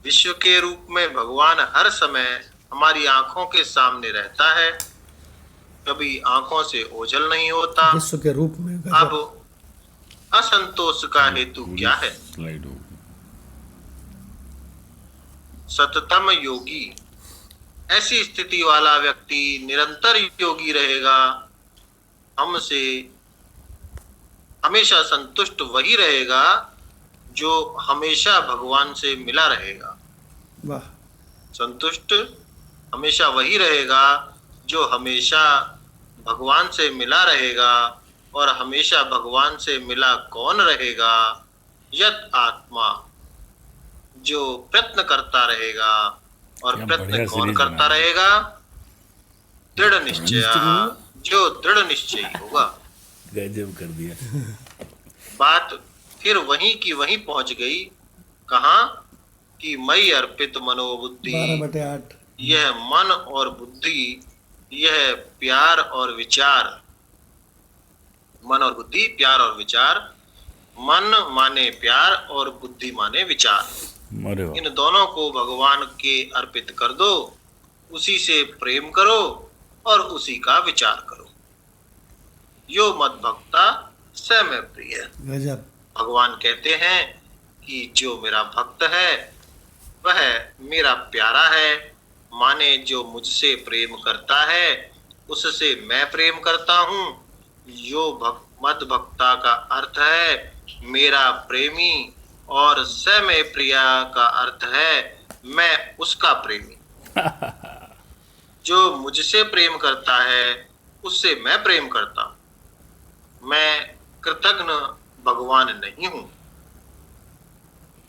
विश्व के रूप में भगवान हर समय हमारी आंखों के सामने रहता है, कभी आंखों से ओझल नहीं होता। विश्व के रूप में। अब असंतोष का हेतु क्या है? स्लाइड हो गई। सततम योगी, ऐसी स्थिति वाला व्यक्ति निरंतर योगी रहेगा। हमसे हमेशा संतुष्ट वही रहेगा जो हमेशा भगवान से मिला रहेगा। वाह। संतुष्ट हमेशा वही रहेगा जो हमेशा भगवान से मिला रहेगा। और हमेशा भगवान से मिला कौन रहेगा? यत आत्मा, जो प्रयत्न करता रहेगा। और क्या प्रयत्न बढ़िया कौन सीरीज करता बना है। रहेगा? दृढ़ निश्चय, जो दृढ़ निश्चयी होगा। गजब कर दिया। बात फिर वहीं की वहीं पहुंच गई। कहाँ कि मई अर्पित मनोबुद्धि, 12/8। यह मन और बुद्धि, यह प्यार और विचार। मन और बुद्धि, प्यार और विचार। मन माने प्यार और बुद्धि माने विचार। अरे वाह। इन दोनों को भगवान के अर्पित कर दो, उसी से प्रेम करो और उसी का विचार करो। यो मद भक्ता स मैं प्रिय। गजब। भगवान कहते हैं कि जो मेरा भक्त है वह मेरा प्यारा है। माने जो मुझसे प्रेम करता है उससे मैं प्रेम करता हूँ। यो मद भक्ता का अर्थ है मेरा प्रेमी, और स मैं प्रिया का अर्थ है मैं उसका प्रेमी। जो मुझसे प्रेम करता है उससे मैं प्रेम करता हूँ। मैं कृतज्ञ भगवान नहीं हूं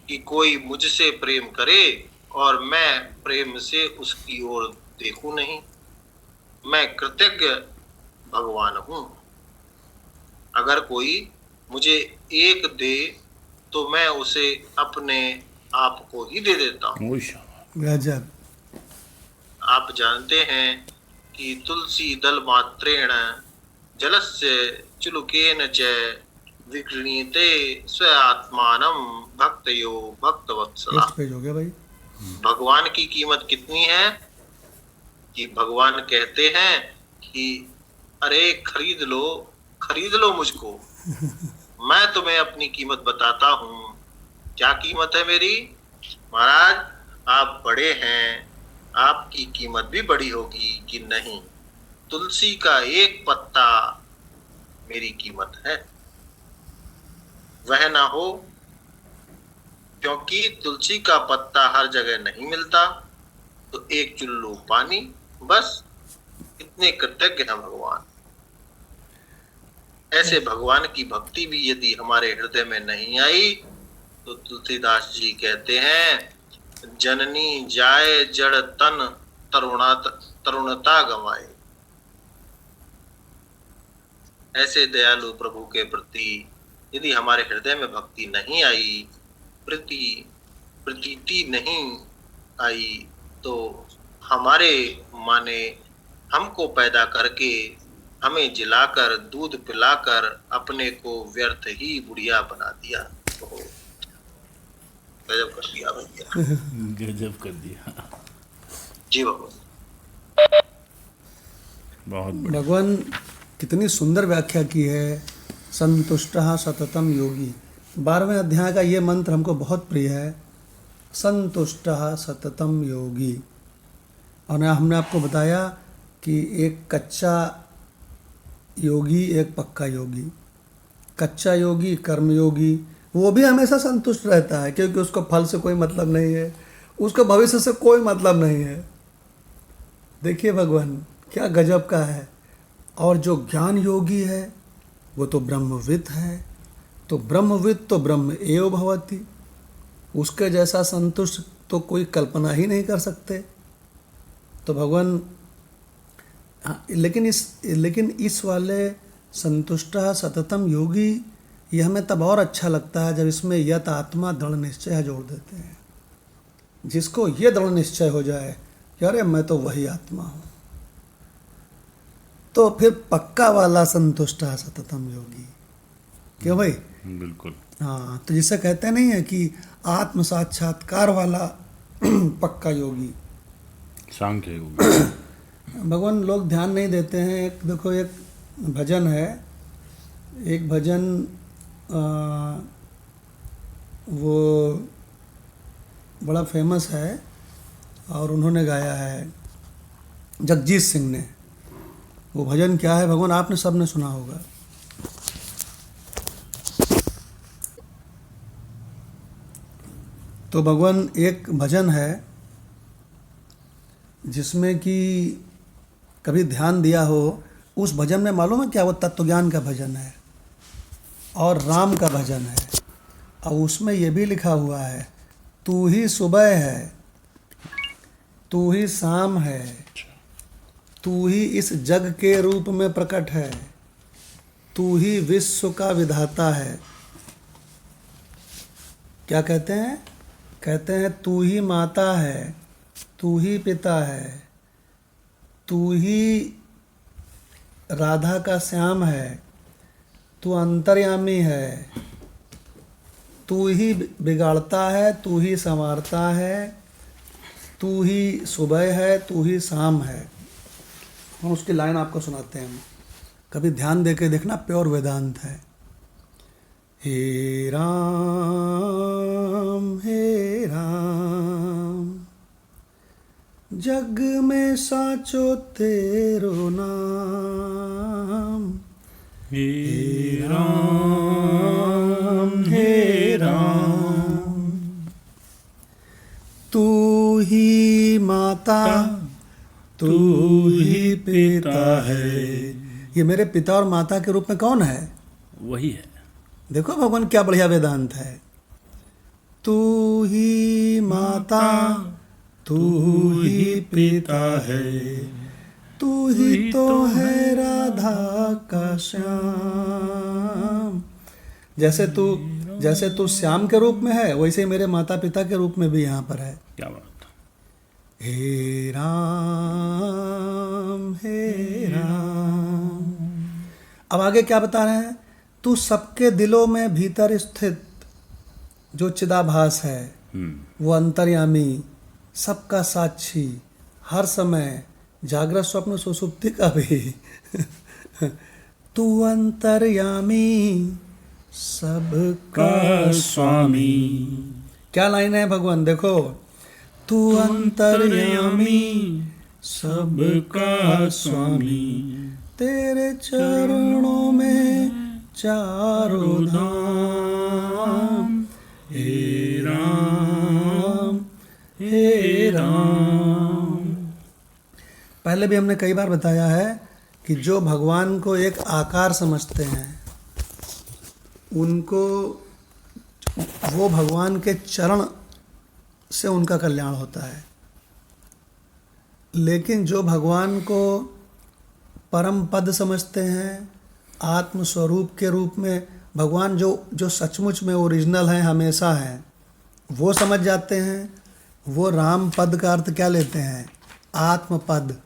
कि कोई मुझसे प्रेम करे और मैं प्रेम से उसकी ओर देखूं नहीं। मैं कृतज्ञ भगवान हूं। अगर कोई मुझे एक दे तो मैं उसे अपने आप को ही दे देता हूं। गजब। आप जानते हैं कि तुलसी दल मात्रेण जलस्य चुलुकेन च विगृणीते स्व आत्मानं भक्तयो भक्तवत्सला। नेक्स्ट पेज हो गया भाई। भगवान की कीमत कितनी है कि भगवान कहते हैं कि अरे खरीद लो मुझको। मैं तुम्हें अपनी कीमत बताता हूँ। क्या कीमत है मेरी? महाराज आप बड़े हैं, आपकी कीमत भी बड़ी होगी कि नहीं? तुलसी का एक पत्ता मेरी कीमत है। वह ना हो, क्योंकि तुलसी का पत्ता हर जगह नहीं मिलता, तो एक चुल्लू पानी बस। इतने कृतज्ञ हैं भगवान। ऐसे भगवान की भक्ति भी यदि हमारे हृदय में नहीं आई तो तुलसीदास जी कहते हैं जननी जाए जड़ तन तरुणता गंवाए। ऐसे दयालु प्रभु के प्रति यदि हमारे हृदय में भक्ति नहीं आई, प्रतीति नहीं आई, तो हमारे माने हमको पैदा करके हमें जिलाकर दूध पिलाकर अपने को व्यर्थ ही बुढ़िया बना दिया। तो गजब कर दिया भैया। गजब कर दिया। जी भगवान। बहुत बढ़िया। भगवान कितनी सुंदर व्याख्या की है संतुष्टः सततम योगी। 12वें अध्याय का ये मंत्र हमको बहुत प्रिय है, संतुष्टः सततम योगी। और हमने आपको बताया कि एक कच्चा योगी, एक पक्का योगी। कच्चा योगी, कर्मयोगी, वो भी हमेशा संतुष्ट रहता है क्योंकि उसको फल से कोई मतलब नहीं है, उसको भविष्य से कोई मतलब नहीं है। देखिए भगवान क्या गजब का है। और जो ज्ञान योगी है वो तो ब्रह्मविद है, तो ब्रह्मविद तो ब्रह्म एव भवति, उसके जैसा संतुष्ट तो कोई कल्पना ही नहीं कर सकते। तो भगवान लेकिन इस वाले संतुष्टः सततम योगी, ये हमें तब और अच्छा लगता है जब इसमें यत आत्मा दृढ़ निश्चय जोड़ देते हैं। जिसको ये दृढ़ निश्चय हो जाए कि अरे मैं तो वही आत्मा हूँ, तो फिर पक्का वाला संतुष्टः सततम योगी। क्यों भाई? बिल्कुल। हाँ, तो जिसे कहते नहीं है कि आत्म साक्षात्कार वाला पक्का योगी, सांख्य योगी। भगवान लोग ध्यान नहीं देते हैं। एक देखो, एक भजन है, एक भजन वो बड़ा फेमस है और उन्होंने गाया है, जगजीत सिंह ने। वो भजन क्या है भगवान, आपने सबने सुना होगा। तो भगवान एक भजन है जिसमें कि कभी ध्यान दिया हो, उस भजन में मालूम है क्या, वो तत्वज्ञान का भजन है और राम का भजन है। और उसमें ये भी लिखा हुआ है, तू ही सुबह है, तू ही शाम है, तू ही इस जग के रूप में प्रकट है, तू ही विश्व का विधाता है। क्या कहते हैं? कहते हैं तू ही माता है, तू ही पिता है, तू ही राधा का श्याम है, तू अंतर्यामी है, तू ही बिगाड़ता है, तू ही संवारता है, तू ही सुबह है, तू ही शाम है। हम उसकी लाइन आपको सुनाते हैं, कभी ध्यान दे के देखना, प्योर वेदांत है। हे राम जग में साचो तेरो नाम, हे राम तू ही माता, तू ही पिता है। ये मेरे पिता और माता के रूप में कौन है? वही है। देखो भगवान क्या बढ़िया वेदांत है। तू ही माता, तू ही पिता है, तू ही तो है राधा का श्याम। जैसे तू श्याम के रूप में है, वैसे ही मेरे माता पिता के रूप में भी यहाँ पर है। क्या बात। हे राम अब आगे क्या बता रहे हैं? तू सबके दिलों में भीतर स्थित जो चिदाभास है, वो अंतर्यामी, सबका साक्षी, हर समय जागृत स्वप्न सुसुप्ति का भी तू अंतर्यामी, सबका स्वामी। क्या लाइन है भगवान, देखो, तू अंतर्यामी, सबका स्वामी, तेरे चरणों में चारों धाम। हे राम पहले भी हमने कई बार बताया है कि जो भगवान को एक आकार समझते हैं, उनको वो भगवान के चरण से उनका कल्याण होता है। लेकिन जो भगवान को परम पद समझते हैं, आत्म स्वरूप के रूप में भगवान जो सचमुच में ओरिजिनल हैं, हमेशा हैं, वो समझ जाते हैं। वो राम पद का अर्थ क्या लेते हैं? आत्म पद।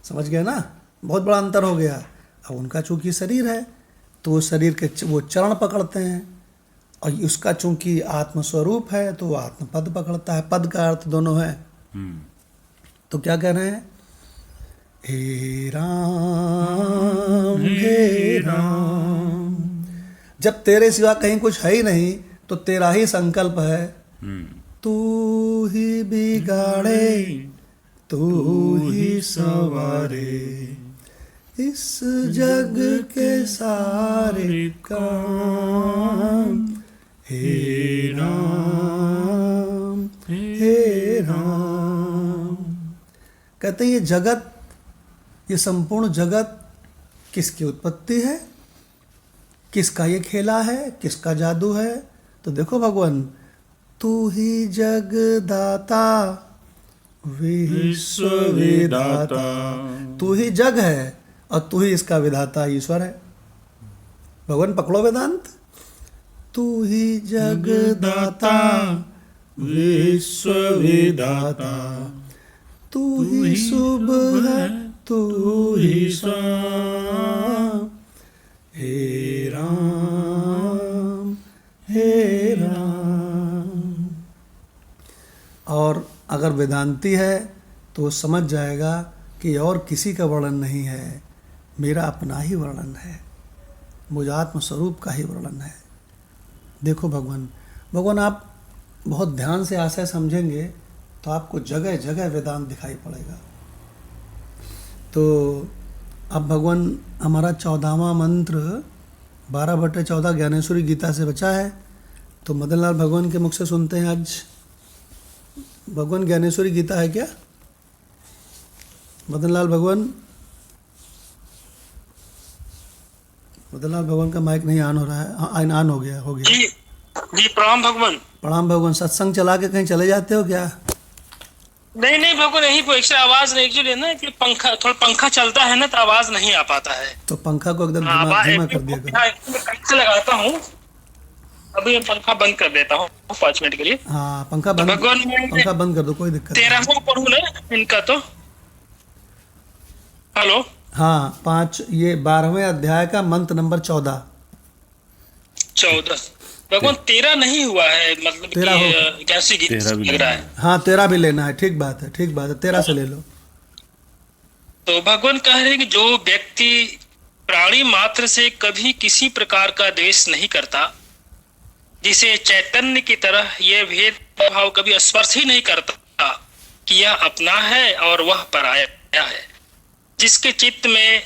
समझ गए ना? बहुत बड़ा अंतर हो गया। अब उनका चूंकि शरीर है तो वो शरीर के वो चरण पकड़ते हैं, और उसका चूंकि आत्मस्वरूप है तो वो आत्म पद पकड़ता है। पद का अर्थ दोनों है। तो क्या कह रहे हैं? हे राम जब तेरे सिवा कहीं कुछ है ही नहीं तो तेरा ही संकल्प है। तू ही बिगाड़े तू ही संवारे इस जग के सारे काम, हे राम हे राम। कहते हैं ये जगत, ये संपूर्ण जगत किसकी उत्पत्ति है, किसका ये खेला है, किसका जादू है? तो देखो भगवान, तू ही जगदाता विश्व विधाता, तू ही जग है और तू ही इसका विधाता ईश्वर है। भगवान पकड़ो वेदांत, तू ही जगदाता विश्व विधाता, तू ही सुबह है तू ही शाम, हे राम हे राम। और अगर वेदांती है तो समझ जाएगा कि और किसी का वर्णन नहीं है, मेरा अपना ही वर्णन है, मुझ आत्म स्वरूप का ही वर्णन है। देखो भगवान आप बहुत ध्यान से आशय समझेंगे तो आपको जगह जगह वेदांत दिखाई पड़ेगा। तो अब भगवान हमारा 14वां मंत्र 12/14 ज्ञानेश्वरी गीता से बचा है, तो मदन लाल भगवान के मुख से सुनते हैं। आज भगवान ज्ञानेश्वरी गीता है क्या मदन लाल भगवान? मदन लाल भगवान का माइक नहीं ऑन हो रहा है। हाँ, ऑन हो गया जी प्रणाम भगवान। प्रणाम भगवान। सत्संग चला के कहीं चले जाते हो क्या? नहीं भगवान, यही को एक्स्ट्रा आवाज नहीं, एक्चुअली ना कि पंखा चलता है ना तो आवाज नहीं आ पाता है। तो पंखा को एकदम धीमा कर दिया करो। से लगाता हूँ, अभी मैं पंखा बंद कर देता हूँ 5 मिनट के लिए। हाँ पंखा बंद, पंखा बंद कर दो, कोई दिक्कत नहीं। 13वां पढ़ू ना इनका तो। हेलो हाँ 5, ये 12वें अध्याय का मंत्र नंबर 14 भगवान 13 नहीं हुआ है, मतलब 13 कि कैसी गीत लग रहा है। हाँ 13 भी लेना है, ठीक बात है 13 से ले लो। तो भगवान कह रहे हैं कि जो व्यक्ति प्राणी मात्र से कभी किसी प्रकार का द्वेष नहीं करता, जिसे चैतन्य की तरह यह भेद भाव कभी स्पर्श ही नहीं करता कि यह अपना है और वह पराया है, जिसके चित्त में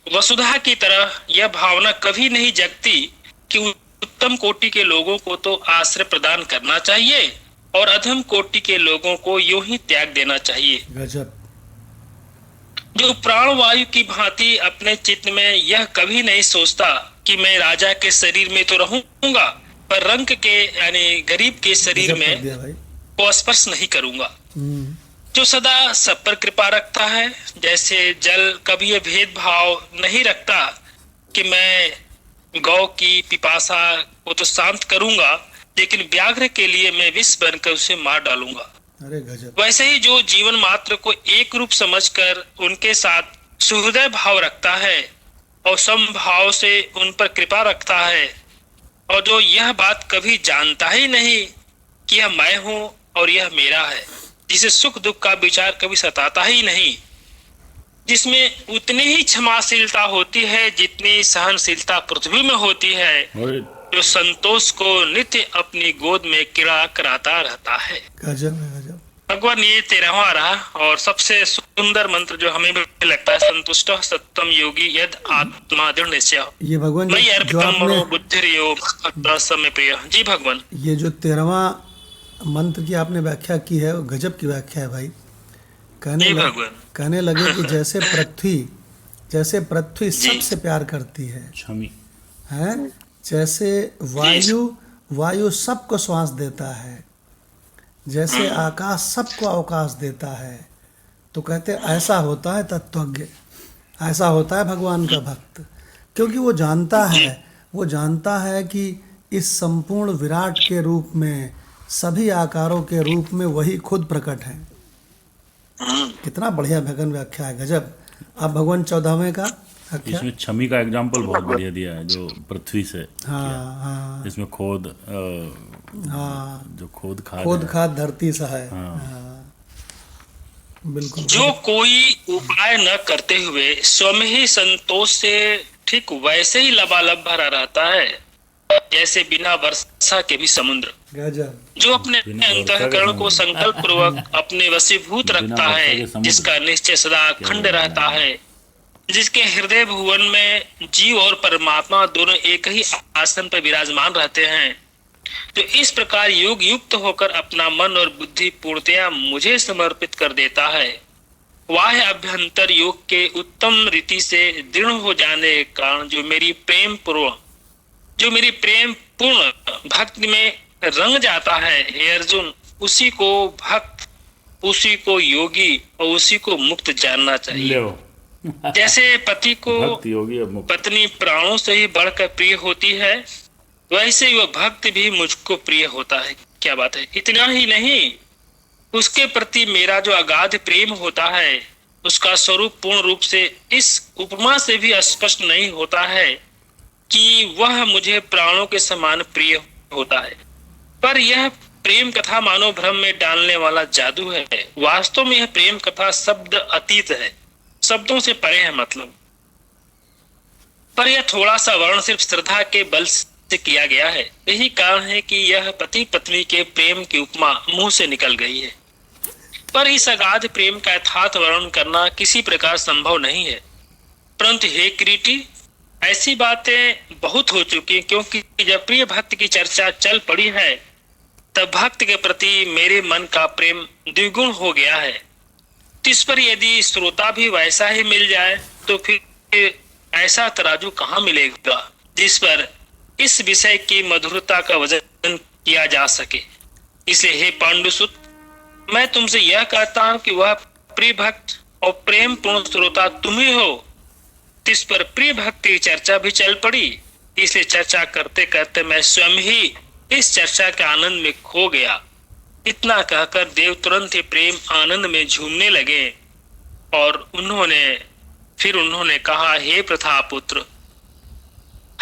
वसुधा की तरह यह भावना कभी नहीं जगती कि उत्तम कोटि के लोगों को तो आश्रय प्रदान करना चाहिए और अधम कोटि के लोगों को यूं ही त्याग देना चाहिए। गजब। जो प्राण वायु की भांति अपने चित्त में यह कभी नहीं सोचता कि मैं राजा के शरीर में तो रहूंगा पर रंक के यानी गरीब के शरीर में को स्पर्श नहीं करूंगा। जो सदा सब पर कृपा रखता है, जैसे जल कभी यह भेदभाव नहीं रखता कि मैं गौ की पिपासा को तो शांत करूंगा लेकिन व्याघ्र के लिए मैं विष बनकर उसे मार डालूंगा। अरे गजब। वैसे ही जो जीवन मात्र को एक रूप समझकर उनके साथ सुहृदय भाव रखता है और समभाव से उन पर कृपा रखता है, और जो यह बात कभी जानता ही नहीं कि यह मैं हूं और यह मेरा है, जिसे सुख दुख का विचार कभी सताता ही नहीं, जिसमें उतनी ही क्षमाशीलता होती है जितनी सहनशीलता पृथ्वी में होती है, जो संतोष को नित्य अपनी गोद में किरा कराता रहता है। गजब है गजब। भगवान ये 13वां रहा और सबसे सुंदर मंत्र जो हमें भी लगता है, संतुष्ट सत्यम योगी यद आत्मा दृढ़ निश्चय। ये भगवान जो आपने प्रिय जी भगवान, ये जो 13वां मंत्र की आपने व्याख्या की है वो गजब की व्याख्या है भाई। कहने लगे कि जैसे पृथ्वी सबसे प्यार करती है, जैसे वायु सबको श्वास देता है, जैसे आकाश सबको अवकाश देता है, तो कहते ऐसा होता है तत्वज्ञ, ऐसा होता है भगवान का भक्त, क्योंकि वो जानता है कि इस संपूर्ण विराट के रूप में, सभी आकारों के रूप में वही खुद प्रकट है। कितना बढ़िया भगवान व्याख्या है, गजब। अब भगवान 14वें का इसमें छमी का एग्जाम्पल बहुत बढ़िया दिया है, जो पृथ्वी से हाँ। इसमें खोद जो खोद खाद धरती सा है। बिल्कुल। जो कोई उपाय न करते हुए स्वयं ही संतोष से ठीक वैसे ही लबालब भरा रहता है, जैसे बिना वर्षा के भी समुद्र। गजब। जो अपने बिना वर्षा के अंतःकरण को समुद्र। संकल्प पूर्वक अपने वशीभूत बिना रखता वर्षा है, के समुद्र। जिसका निश्चय सदा अखंड क्या रहता है, जिसके हृदय भुवन में जीव और परमात्मा दोनों एक ही आसन पर विराजमान रहते हैं, तो इस प्रकार योग युक्त होकर अपना मन और बुद्धि पूर्णतया मुझे समर्पित कर देता है, वह अभ्यंतर योग के उत्तम रीति से दृढ़ हो जाने के कारण जो मेरी प्रेम पूर्ण भक्ति में रंग जाता है, हे अर्जुन, उसी को भक्त, उसी को योगी और उसी को मुक्त जानना चाहिए। ले जैसे पति को भक्त योगी और मुक्त। पत्नी प्राणों से ही बढ़कर प्रिय होती है, वैसे ही वह भक्त भी मुझको प्रिय होता है। क्या बात है! इतना ही नहीं, उसके प्रति मेरा जो अगाध प्रेम होता है, उसका स्वरूप पूर्ण रूप से इस उपमा से भी स्पष्ट नहीं होता है कि वह मुझे प्राणों के समान प्रिय होता है। पर यह प्रेम कथा मानव भ्रम में डालने वाला जादू है। वास्तव में यह प्रेम कथा शब्द अतीत है, शब्दों से परे है मतलब। पर यह थोड़ा सा वर्ण सिर्फ श्रद्धा के बल से किया गया है। यही कारण है कि यह पति पत्नी के प्रेम की उपमा मुंह से निकल गई है। पर इस अगाध प्रेम का यथार्थ वर्णन करना किसी प्रकार संभव नहीं है। परंतु हे किरीटी, ऐसी बातें बहुत हो चुकी, क्योंकि जब प्रिय भक्त की चर्चा चल पड़ी है, तब भक्त के प्रति मेरे मन का प्रेम द्विगुण हो गया है। तो इस पर यदि श्रोता भी वैसा ही मिल जाए, तो फिर ऐसा तराजू कहाँ मिलेगा जिस पर इस विषय की मधुरता का वजन किया जा सके। इसलिए हे पांडुसुत, मैं तुमसे यह कहता हूं कि वह प्रिय भक्त और प्रेम पूर्ण श्रोता तुम ही हो। इस पर प्रिय भक्ति की चर्चा भी चल पड़ी, इसलिए चर्चा करते करते मैं स्वयं ही इस चर्चा के आनंद में खो गया। इतना कहकर देव तुरंत ही प्रेम आनंद में झूमने लगे और उन्होंने कहा, हे प्रथापुत्र,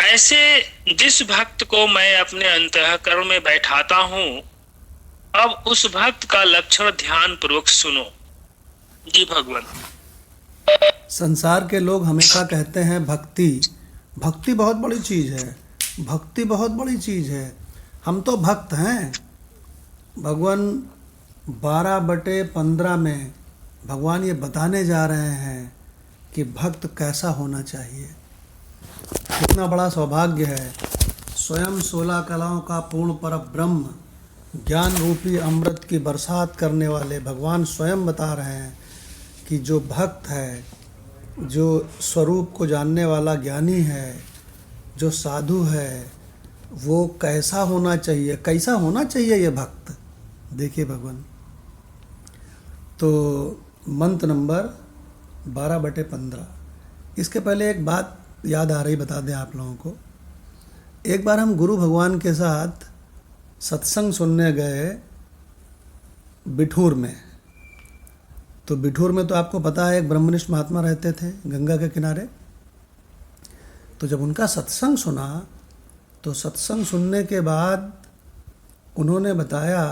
ऐसे जिस भक्त को मैं अपने अंतःकरण में बैठाता हूं, अब उस भक्त का लक्षण ध्यान पूर्वक सुनो। जी भगवान। संसार के लोग हमेशा कहते हैं भक्ति बहुत बड़ी चीज़ है, भक्ति बहुत बड़ी चीज़ है, हम तो भक्त हैं। भगवान 12/15 में भगवान ये बताने जा रहे हैं कि भक्त कैसा होना चाहिए। कितना बड़ा सौभाग्य है। स्वयं 16 कलाओं का पूर्ण पर ब्रह्म, ज्ञान रूपी अमृत की बरसात करने वाले भगवान स्वयं बता रहे हैं कि जो भक्त है, जो स्वरूप को जानने वाला ज्ञानी है, जो साधु है, वो कैसा होना चाहिए, कैसा होना चाहिए ये भक्त। देखिए भगवान, तो मंत्र नंबर 12/15। इसके पहले एक बात याद आ रही, बता दें आप लोगों को। एक बार हम गुरु भगवान के साथ सत्संग सुनने गए बिठूर में। तो बिठूर में तो आपको पता है एक ब्रह्मनिष्ठ महात्मा रहते थे गंगा के किनारे। तो जब उनका सत्संग सुना, तो सत्संग सुनने के बाद उन्होंने बताया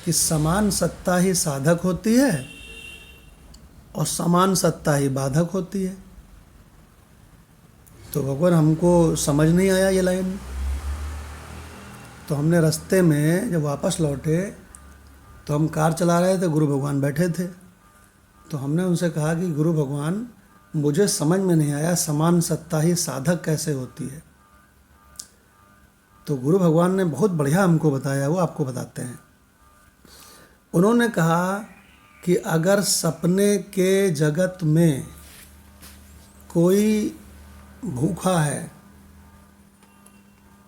कि समान सत्ता ही साधक होती है और समान सत्ता ही बाधक होती है। तो भगवान हमको समझ नहीं आया ये लाइन। तो हमने रास्ते में जब वापस लौटे, तो हम कार चला रहे थे, गुरु भगवान बैठे थे। तो हमने उनसे कहा कि गुरु भगवान, मुझे समझ में नहीं आया समान सत्ता ही साधक कैसे होती है। तो गुरु भगवान ने बहुत बढ़िया हमको बताया, वो आपको बताते हैं। उन्होंने कहा कि अगर सपने के जगत में कोई भूखा है,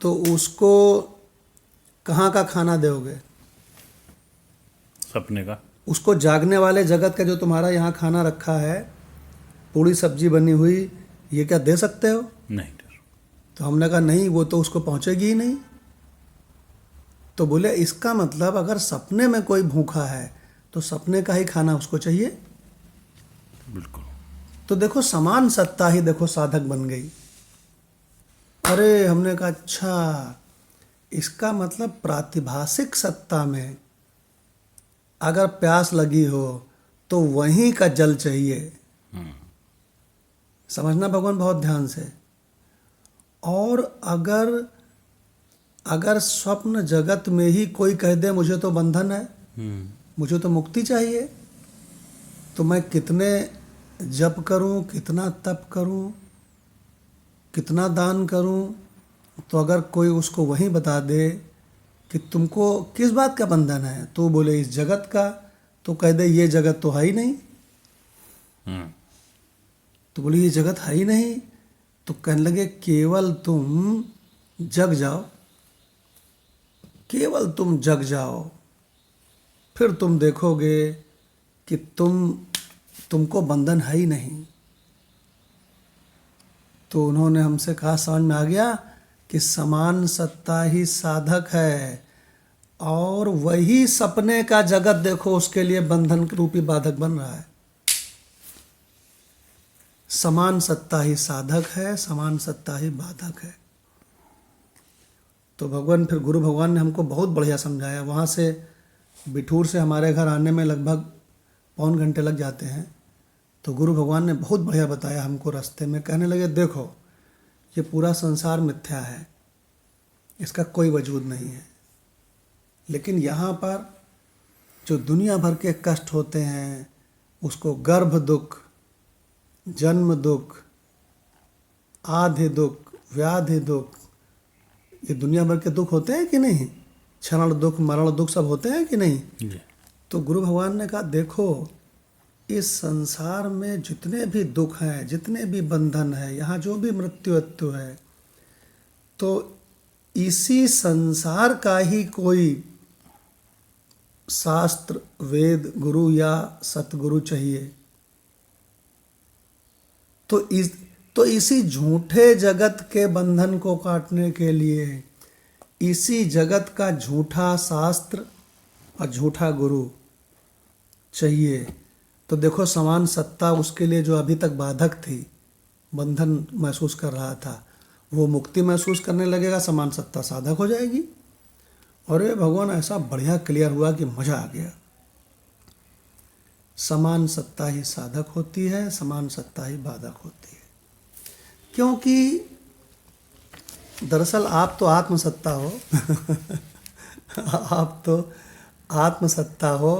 तो उसको कहाँ का खाना दोगे? सपने का। उसको जागने वाले जगत का जो तुम्हारा यहाँ खाना रखा है, पूरी सब्जी बनी हुई, ये क्या दे सकते हो? नहीं। तो हमने कहा नहीं, वो तो उसको पहुँचेगी ही नहीं। तो बोले इसका मतलब अगर सपने में कोई भूखा है, तो सपने का ही खाना उसको चाहिए। बिल्कुल। तो देखो समान सत्ता ही देखो साधक बन गई। अरे हमने कहा अच्छा, इसका मतलब प्रातिभासिक सत्ता में अगर प्यास लगी हो तो वहीं का जल चाहिए। समझना भगवान बहुत ध्यान से। और अगर अगर स्वप्न जगत में ही कोई कह दे मुझे तो बंधन है, मुझे तो मुक्ति चाहिए, तो मैं कितने जप करूं, कितना तप करूं, कितना दान करूं, तो अगर कोई उसको वही बता दे कि तुमको किस बात का बंधन है, तो बोले इस जगत का, तो कह दे ये जगत तो है ही नहीं, तो बोले ये जगत है ही नहीं, तो कहने लगे केवल तुम जग जाओ, केवल तुम जग जाओ, फिर तुम देखोगे कि तुमको बंधन है ही नहीं। तो उन्होंने हमसे कहा, समझ में आ गया कि समान सत्ता ही साधक है, और वही सपने का जगत देखो उसके लिए बंधन रूपी बाधक बन रहा है। समान सत्ता ही साधक है, समान सत्ता ही बाधक है। तो भगवान, फिर गुरु भगवान ने हमको बहुत बढ़िया समझाया। वहाँ से बिठूर से हमारे घर आने में लगभग पौन घंटे लग जाते हैं। तो गुरु भगवान ने बहुत बढ़िया बताया हमको रास्ते में। कहने लगे देखो ये पूरा संसार मिथ्या है, इसका कोई वजूद नहीं है, लेकिन यहाँ पर जो दुनिया भर के कष्ट होते हैं उसको गर्भ दुख, जन्म दुख, आधि दुख, व्याधि दुख, ये दुनिया भर के दुख होते हैं कि नहीं, क्षरण दुख, मरण दुख सब होते हैं कि नहीं। तो गुरु भगवान ने कहा देखो इस संसार में जितने भी दुख हैं, जितने भी बंधन है, यहाँ जो भी मृत्यु है, तो इसी संसार का ही कोई शास्त्र, वेद, गुरु या सतगुरु चाहिए। तो इसी झूठे जगत के बंधन को काटने के लिए इसी जगत का झूठा शास्त्र और झूठा गुरु चाहिए। तो देखो समान सत्ता उसके लिए जो अभी तक बाधक थी, बंधन महसूस कर रहा था, वो मुक्ति महसूस करने लगेगा, समान सत्ता साधक हो जाएगी। और ये भगवान ऐसा बढ़िया क्लियर हुआ कि मज़ा आ गया। समान सत्ता ही साधक होती है, समान सत्ता ही बाधक होती है। क्योंकि दरअसल आप तो आत्मसत्ता हो आप तो आत्मसत्ता हो।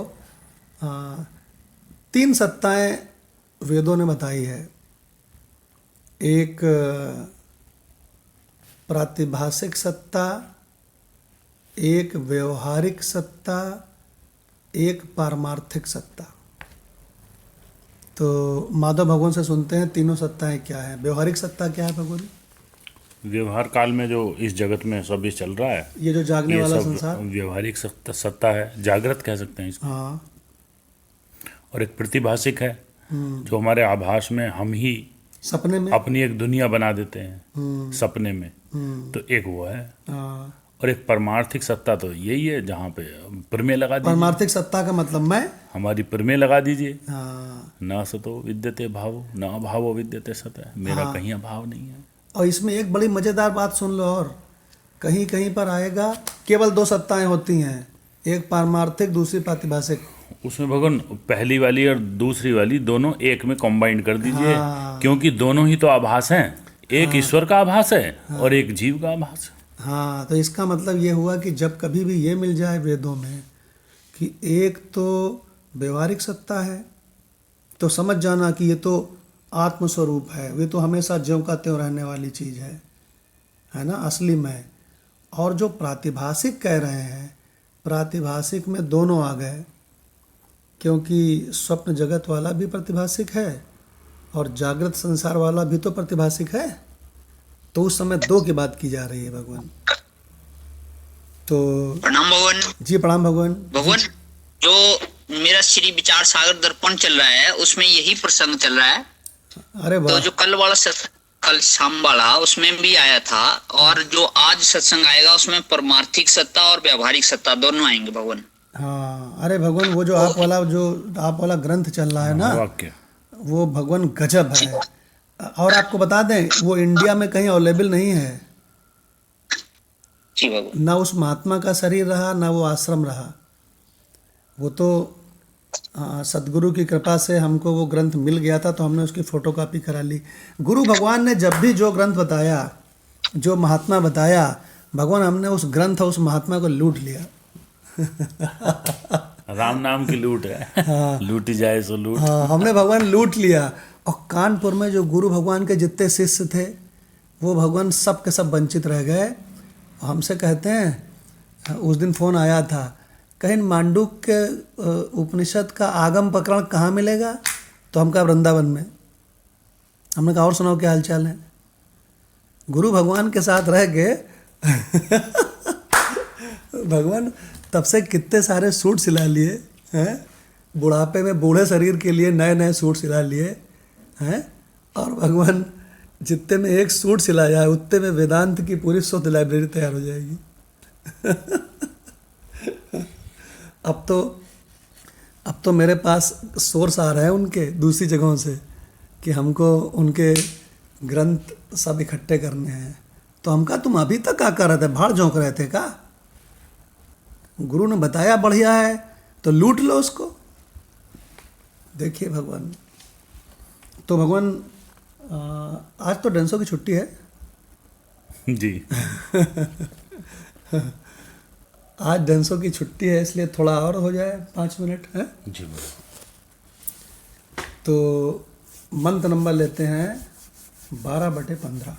3 सत्ताएं वेदों ने बताई है। एक प्रातिभासिक सत्ता, एक व्यवहारिक सत्ता, एक पारमार्थिक सत्ता। तो माधव भगवान से सुनते हैं तीनों सत्ताएं क्या है। व्यवहारिक सत्ता क्या है भगवान? व्यवहार काल में जो इस जगत में सब चल रहा है, ये जो जागने ये वाला सब संसार, व्यवहारिक सत्ता है, जागृत कह सकते हैं इसको। हाँ। और एक प्रतिभासिक है जो हमारे आभास में हम ही सपने में अपनी एक दुनिया बना देते हैं सपने में, तो एक वो है। हाँ। और एक परमार्थिक सत्ता तो यही है जहाँ पे प्रमेय लगा दीजिए। परमार्थिक सत्ता का मतलब मैं, हमारी प्रमेय लगा दीजिए। हाँ। न सतो विद्यते भावो, न अभावो विद्यते सत। मेरा कहीं अभाव नहीं है। और इसमें एक बड़ी मज़ेदार बात सुन लो, और कहीं कहीं पर आएगा केवल 2 सत्ताएं होती हैं, एक पारमार्थिक, दूसरी प्रातिभासिक। उसमें भगवान पहली वाली और दूसरी वाली दोनों एक में कंबाइन कर दीजिए। हाँ। क्योंकि दोनों ही तो आभास हैं, एक ईश्वर का आभास है और एक जीव का आभास है। हाँ, तो इसका मतलब ये हुआ कि जब कभी भी ये मिल जाए वेदों में कि एक तो व्यवहारिक सत्ता है, तो समझ जाना कि ये तो आत्मस्वरूप है, वे तो हमेशा ज्यों का त्यों रहने वाली चीज़ है ना, असली में। और जो प्रातिभासिक कह रहे हैं, प्रातिभासिक में दोनों आ गए, क्योंकि स्वप्न जगत वाला भी प्रतिभासिक है और जागृत संसार वाला भी तो प्रतिभासिक है। तो उस समय 2 की बात की जा रही है भगवान। तो प्रणाम भगवान जी, प्रणाम भगवान। भगवान, जो मेरा श्री विचार सागर दर्पण चल रहा है उसमें यही प्रसंग चल रहा है। अरे तो वाह। जो कल शाम वाला उसमें भी आया था, और जो आज सत्संग आएगा उसमें परमार्थिक सत्ता और व्यवहारिक सत्ता दोनों आएंगे भगवान। हाँ, अरे भगवान, वो जो आप वाला ग्रंथ चल रहा है ना, वाक्य वो भगवान गजब है। और आपको बता दें वो इंडिया में कहीं अवेलेबल नहीं है। जी भगवान। ना उस महात्मा का शरीर रहा, ना वो आश्रम रहा। वो तो सदगुरु की कृपा से हमको वो ग्रंथ मिल गया था, तो हमने उसकी फ़ोटोकॉपी करा ली। गुरु भगवान ने जब भी जो ग्रंथ बताया, जो महात्मा बताया, भगवान हमने उस ग्रंथ उस महात्मा को लूट लिया। राम नाम की लूट है। लूटी जाए सो लूट। हाँ, हमने भगवान लूट लिया। और कानपुर में जो गुरु भगवान के जितने शिष्य थे वो भगवान सब के सब वंचित रह गए। हमसे कहते हैं, उस दिन फ़ोन आया था, कहीं मांडूक के उपनिषद का आगम प्रकरण कहाँ मिलेगा? तो हम कहा वृंदावन में। हमने कहा और सुनाओ क्या हालचाल है। गुरु भगवान के साथ रह के भगवान तब से कितने सारे सूट सिला लिए हैं, बुढ़ापे में बूढ़े शरीर के लिए नए नए सूट सिला लिए हैं। और भगवान जितने में एक सूट सिलाया है उतने में वेदांत की पूरी शुद्ध लाइब्रेरी तैयार हो जाएगी। अब तो मेरे पास सोर्स आ रहे हैं उनके दूसरी जगहों से कि हमको उनके ग्रंथ सब इकट्ठे करने हैं। तो हम कहा तुम अभी तक क्या कर रहे थे, भाड़ झोंक रहे थे का? गुरु ने बताया बढ़िया है तो लूट लो उसको। देखिए भगवान, तो भगवान आज तो डेंसो की छुट्टी है जी। आज डेंसो की छुट्टी है, इसलिए थोड़ा और हो जाए 5 मिनट है जी। तो मंत्र नंबर लेते हैं 12/15।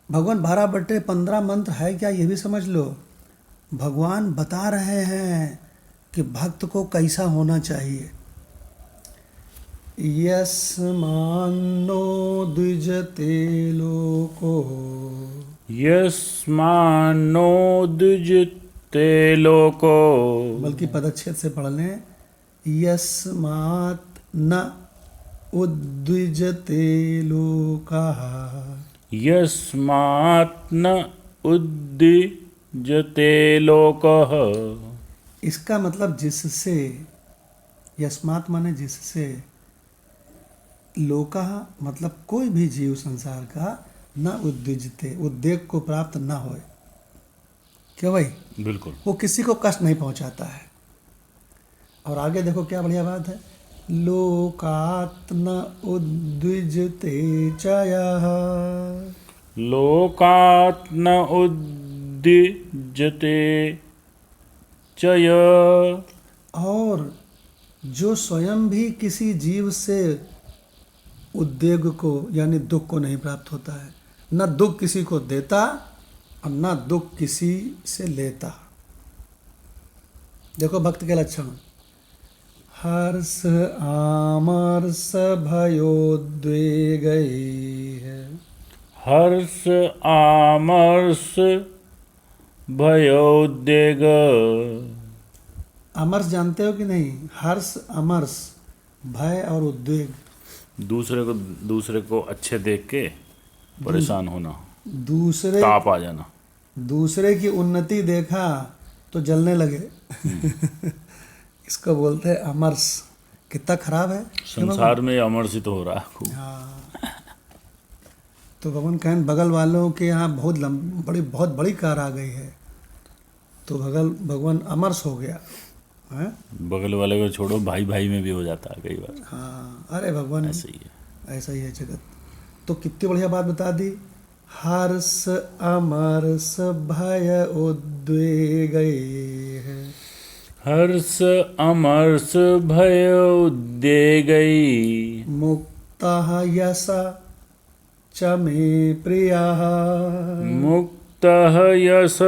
भगवान 12/15 मंत्र है क्या ये भी समझ लो। भगवान बता रहे हैं कि भक्त को कैसा होना चाहिए। यस्मान्नो द्विजते लोको, यस्मान्नो द्विजते लोको, बल्कि पदच्छेद से पढ़ लें, यस्मात् न उद्विजते लोकाः, यस्मात् न उद्विजते लोकः। इसका मतलब जिससे, यस्मात् माने जिससे, लोका मतलब कोई भी जीव संसार का, न उद्विजते उद्वेग को प्राप्त न होए। क्या भाई? बिल्कुल। वो किसी को कष्ट नहीं पहुंचाता है। और आगे देखो क्या बढ़िया बात है, लोकात् न उद्विजते चयः, लोकात् न उद्विजते चय। और जो स्वयं भी किसी जीव से उद्वेग को यानी दुख को नहीं प्राप्त होता है, न दुख किसी को देता और न दुख किसी से लेता। देखो भक्त के लक्षण, हर्ष आमर्ष भयोद्वेगै है, हर्ष आमर्ष भयोद्वेग। अमर्ष जानते हो कि नहीं? हर्ष अमर्ष, भय और उद्वेग। दूसरे को अच्छे देख के परेशान होना, दूसरे ताप आ जाना, दूसरे की उन्नति देखा तो जलने लगे। इसको बोलते हैं अमर्ष। कितना खराब है संसार में अमर्षित हो रहा है खूब। हाँ। तो भगवान कहन बगल वालों के यहाँ बहुत बड़ी कार आ गई है, तो भगवान अमर्ष हो गया है? बगल वाले को छोड़ो, भाई भाई में भी हो जाता है कई बार। हाँ, अरे भगवान ऐसे ही है। ऐसा ही है जगत। तो कितनी बढ़िया बात बता दी, हर्ष अमर्ष भय उद्वेगै है, हर्ष अमर्ष भय उद्वेगै, मुक्तः यश च मे प्रियः, मुक्तः यश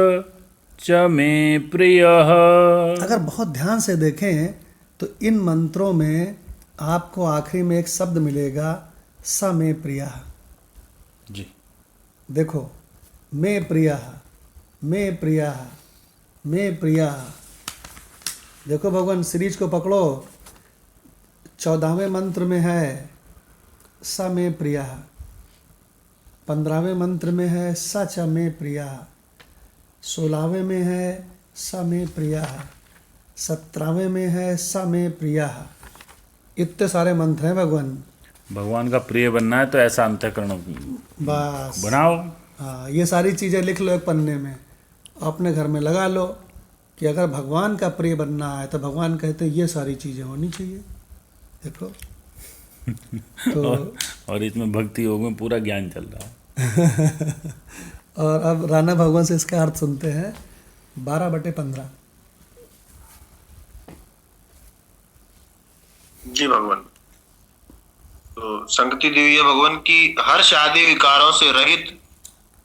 च मे प्रियः। अगर बहुत ध्यान से देखें तो इन मंत्रों में आपको आखिरी में एक शब्द मिलेगा, स मे प्रियः। जी। देखो, मे प्रियः, मे प्रियः, मे प्रियः। देखो भगवान सीरीज को पकड़ो, 14वें मंत्र में है स मे प्रियः, 15वें मंत्र में है स च मे प्रियः, 16वें में है स मे प्रियः, 17वें में है स मे प्रियः। इतने सारे मंत्र हैं भगवान का प्रिय बनना है तो ऐसा अंतःकरण बस बनाओ। हाँ, ये सारी चीज़ें लिख लो एक पन्ने में, अपने घर में लगा लो कि अगर भगवान का प्रिय बनना है तो भगवान कहते हैं ये सारी चीज़ें होनी चाहिए। देखो तो और इसमें भक्ति योग में पूरा ज्ञान चल रहा है। और अब राणा भगवान से इसका अर्थ सुनते हैं। 12/15। जी भगवान। तो संगति देवी है भगवान की हर्ष आदि विकारों से रहित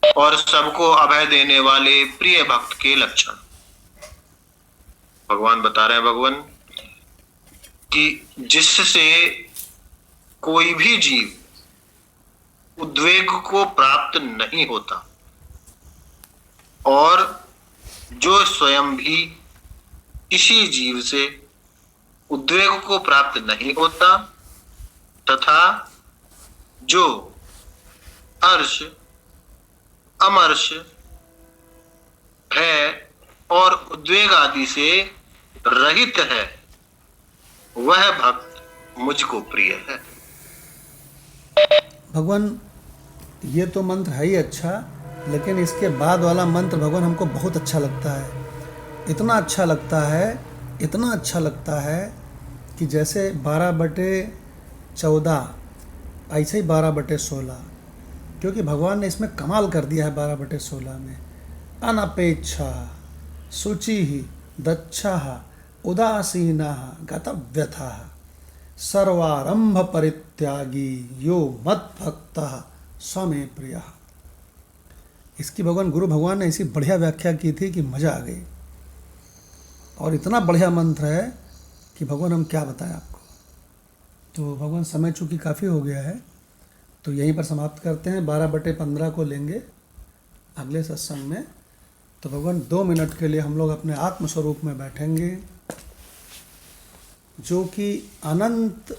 और सबको अभय देने वाले प्रिय भक्त के लक्षण भगवान बता रहे हैं भगवान कि जिससे कोई भी जीव उद्वेग को प्राप्त नहीं होता और जो स्वयं भी किसी जीव से उद्वेग को प्राप्त नहीं होता तथा जो हर्ष अमर्ष भय और उद्वेग आदि से रहित है वह भक्त मुझको प्रिय है। भगवान ये तो मंत्र है ही अच्छा, लेकिन इसके बाद वाला मंत्र भगवान हमको बहुत अच्छा लगता है। इतना अच्छा लगता है, इतना अच्छा लगता है कि जैसे 12/14 ऐसे ही 12/16, क्योंकि भगवान ने इसमें कमाल कर दिया है। 12/16 में अनपेक्षा शुचि दक्षा उदासीना गतव्यथा सर्वारंभ परित्यागी यो मत भक्त स्वमे प्रिय। इसकी भगवान गुरु भगवान ने ऐसी बढ़िया व्याख्या की थी कि मज़ा आ गई। और इतना बढ़िया मंत्र है कि भगवान हम क्या बताएं आपको। तो भगवान समय चूँकि काफ़ी हो गया है तो यहीं पर समाप्त करते हैं। 12/15 को लेंगे अगले सत्संग में। तो भगवान 2 मिनट के लिए हम लोग अपने आत्मस्वरूप में बैठेंगे, जो कि अनंत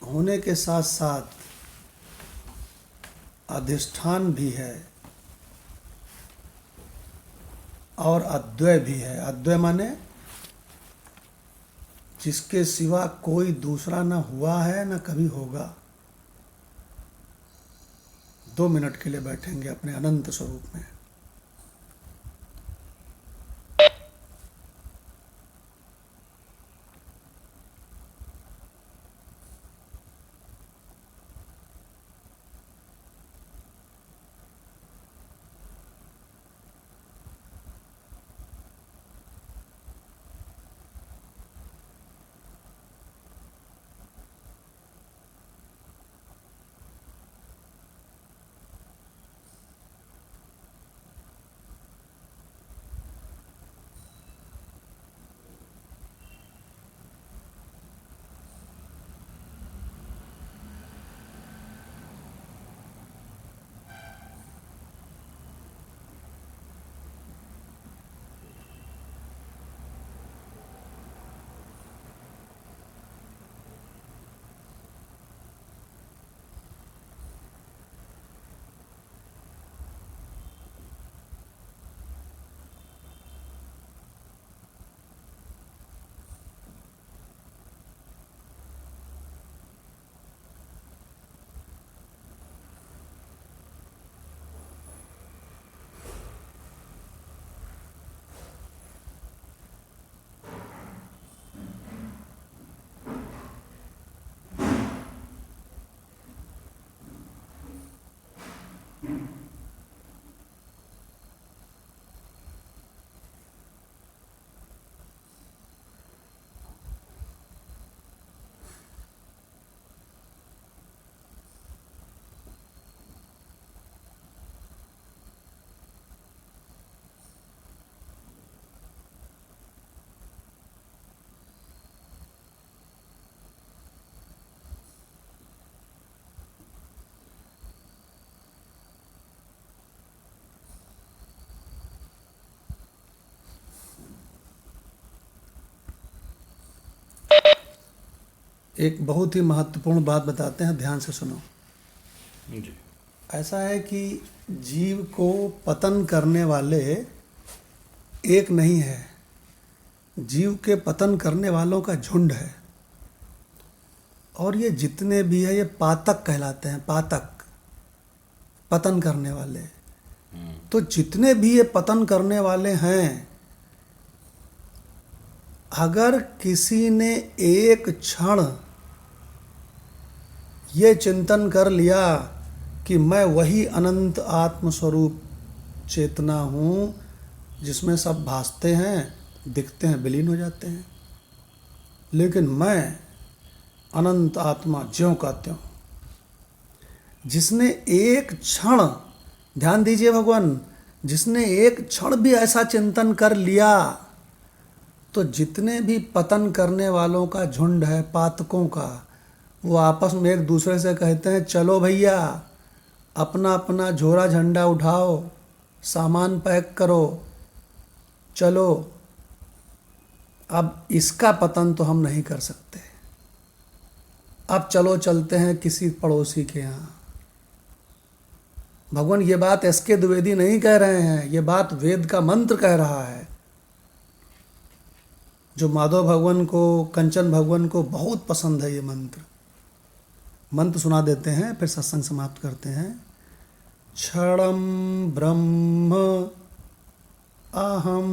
होने के साथ साथ अधिष्ठान भी है और अद्वय भी है। अद्वय माने जिसके सिवा कोई दूसरा न हुआ है न कभी होगा। 2 मिनट के लिए बैठेंगे अपने अनंत स्वरूप में। एक बहुत ही महत्वपूर्ण बात बताते हैं, ध्यान से सुनो। जी। ऐसा है कि जीव को पतन करने वाले एक नहीं है, जीव के पतन करने वालों का झुंड है। और ये जितने भी है ये पातक कहलाते हैं, पातक, पतन करने वाले। तो जितने भी ये पतन करने वाले हैं, अगर किसी ने एक क्षण ये चिंतन कर लिया कि मैं वही अनंत आत्मस्वरूप चेतना हूँ जिसमें सब भासते हैं, दिखते हैं, विलीन हो जाते हैं, लेकिन मैं अनंत आत्मा ज्यों का त्यों। जिसने एक क्षण, ध्यान दीजिए भगवान, जिसने एक क्षण भी ऐसा चिंतन कर लिया तो जितने भी पतन करने वालों का झुंड है, पातकों का, वो आपस में एक दूसरे से कहते हैं चलो भैया अपना अपना झोरा झंडा उठाओ, सामान पैक करो, चलो, अब इसका पतन तो हम नहीं कर सकते, अब चलो चलते हैं किसी पड़ोसी के यहाँ। भगवान ये बात एस.के. द्विवेदी नहीं कह रहे हैं, ये बात वेद का मंत्र कह रहा है, जो माधव भगवान को, कंचन भगवान को बहुत पसंद है। ये मंत्र सुना देते हैं, फिर सत्संग समाप्त करते हैं। क्षणम ब्रह्म अहम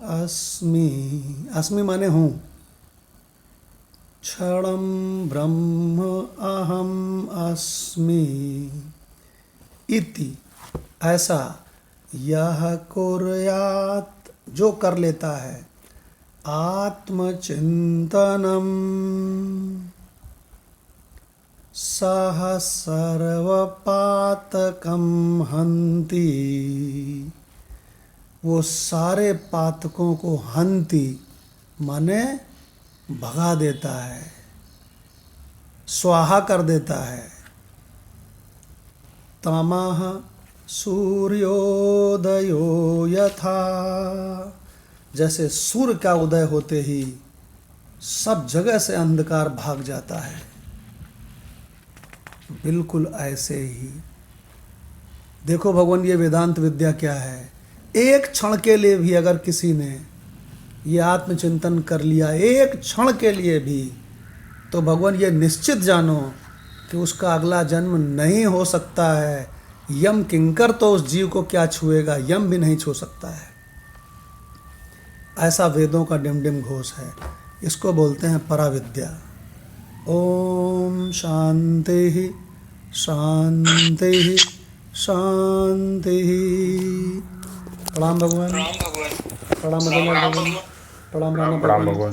अस्मि, अस्मि माने हूँ, क्षणम ब्रह्म अहम अस्मि इति, ऐसा यह कुर्यात, जो कर लेता है, आत्मचिंतनम सह सर्वपातकम हन्ति, वो सारे पातकों को हन्ति माने भगा देता है, स्वाहा कर देता है। तमः सूर्योदयो यथा, जैसे सूर्य का उदय होते ही सब जगह से अंधकार भाग जाता है, बिल्कुल ऐसे ही देखो भगवान, ये वेदांत विद्या क्या है। एक क्षण के लिए भी अगर किसी ने ये आत्मचिंतन कर लिया, एक क्षण के लिए भी, तो भगवान ये निश्चित जानो कि उसका अगला जन्म नहीं हो सकता है। यम किंकर तो उस जीव को क्या छुएगा, यम भी नहीं छू सकता है। ऐसा वेदों का डिमडिम घोष है, इसको बोलते हैं पराविद्या। ओम शांति शांति शांति। प्रणाम भगवान, प्रणाम भगवान, प्रणाम राणा भगवान।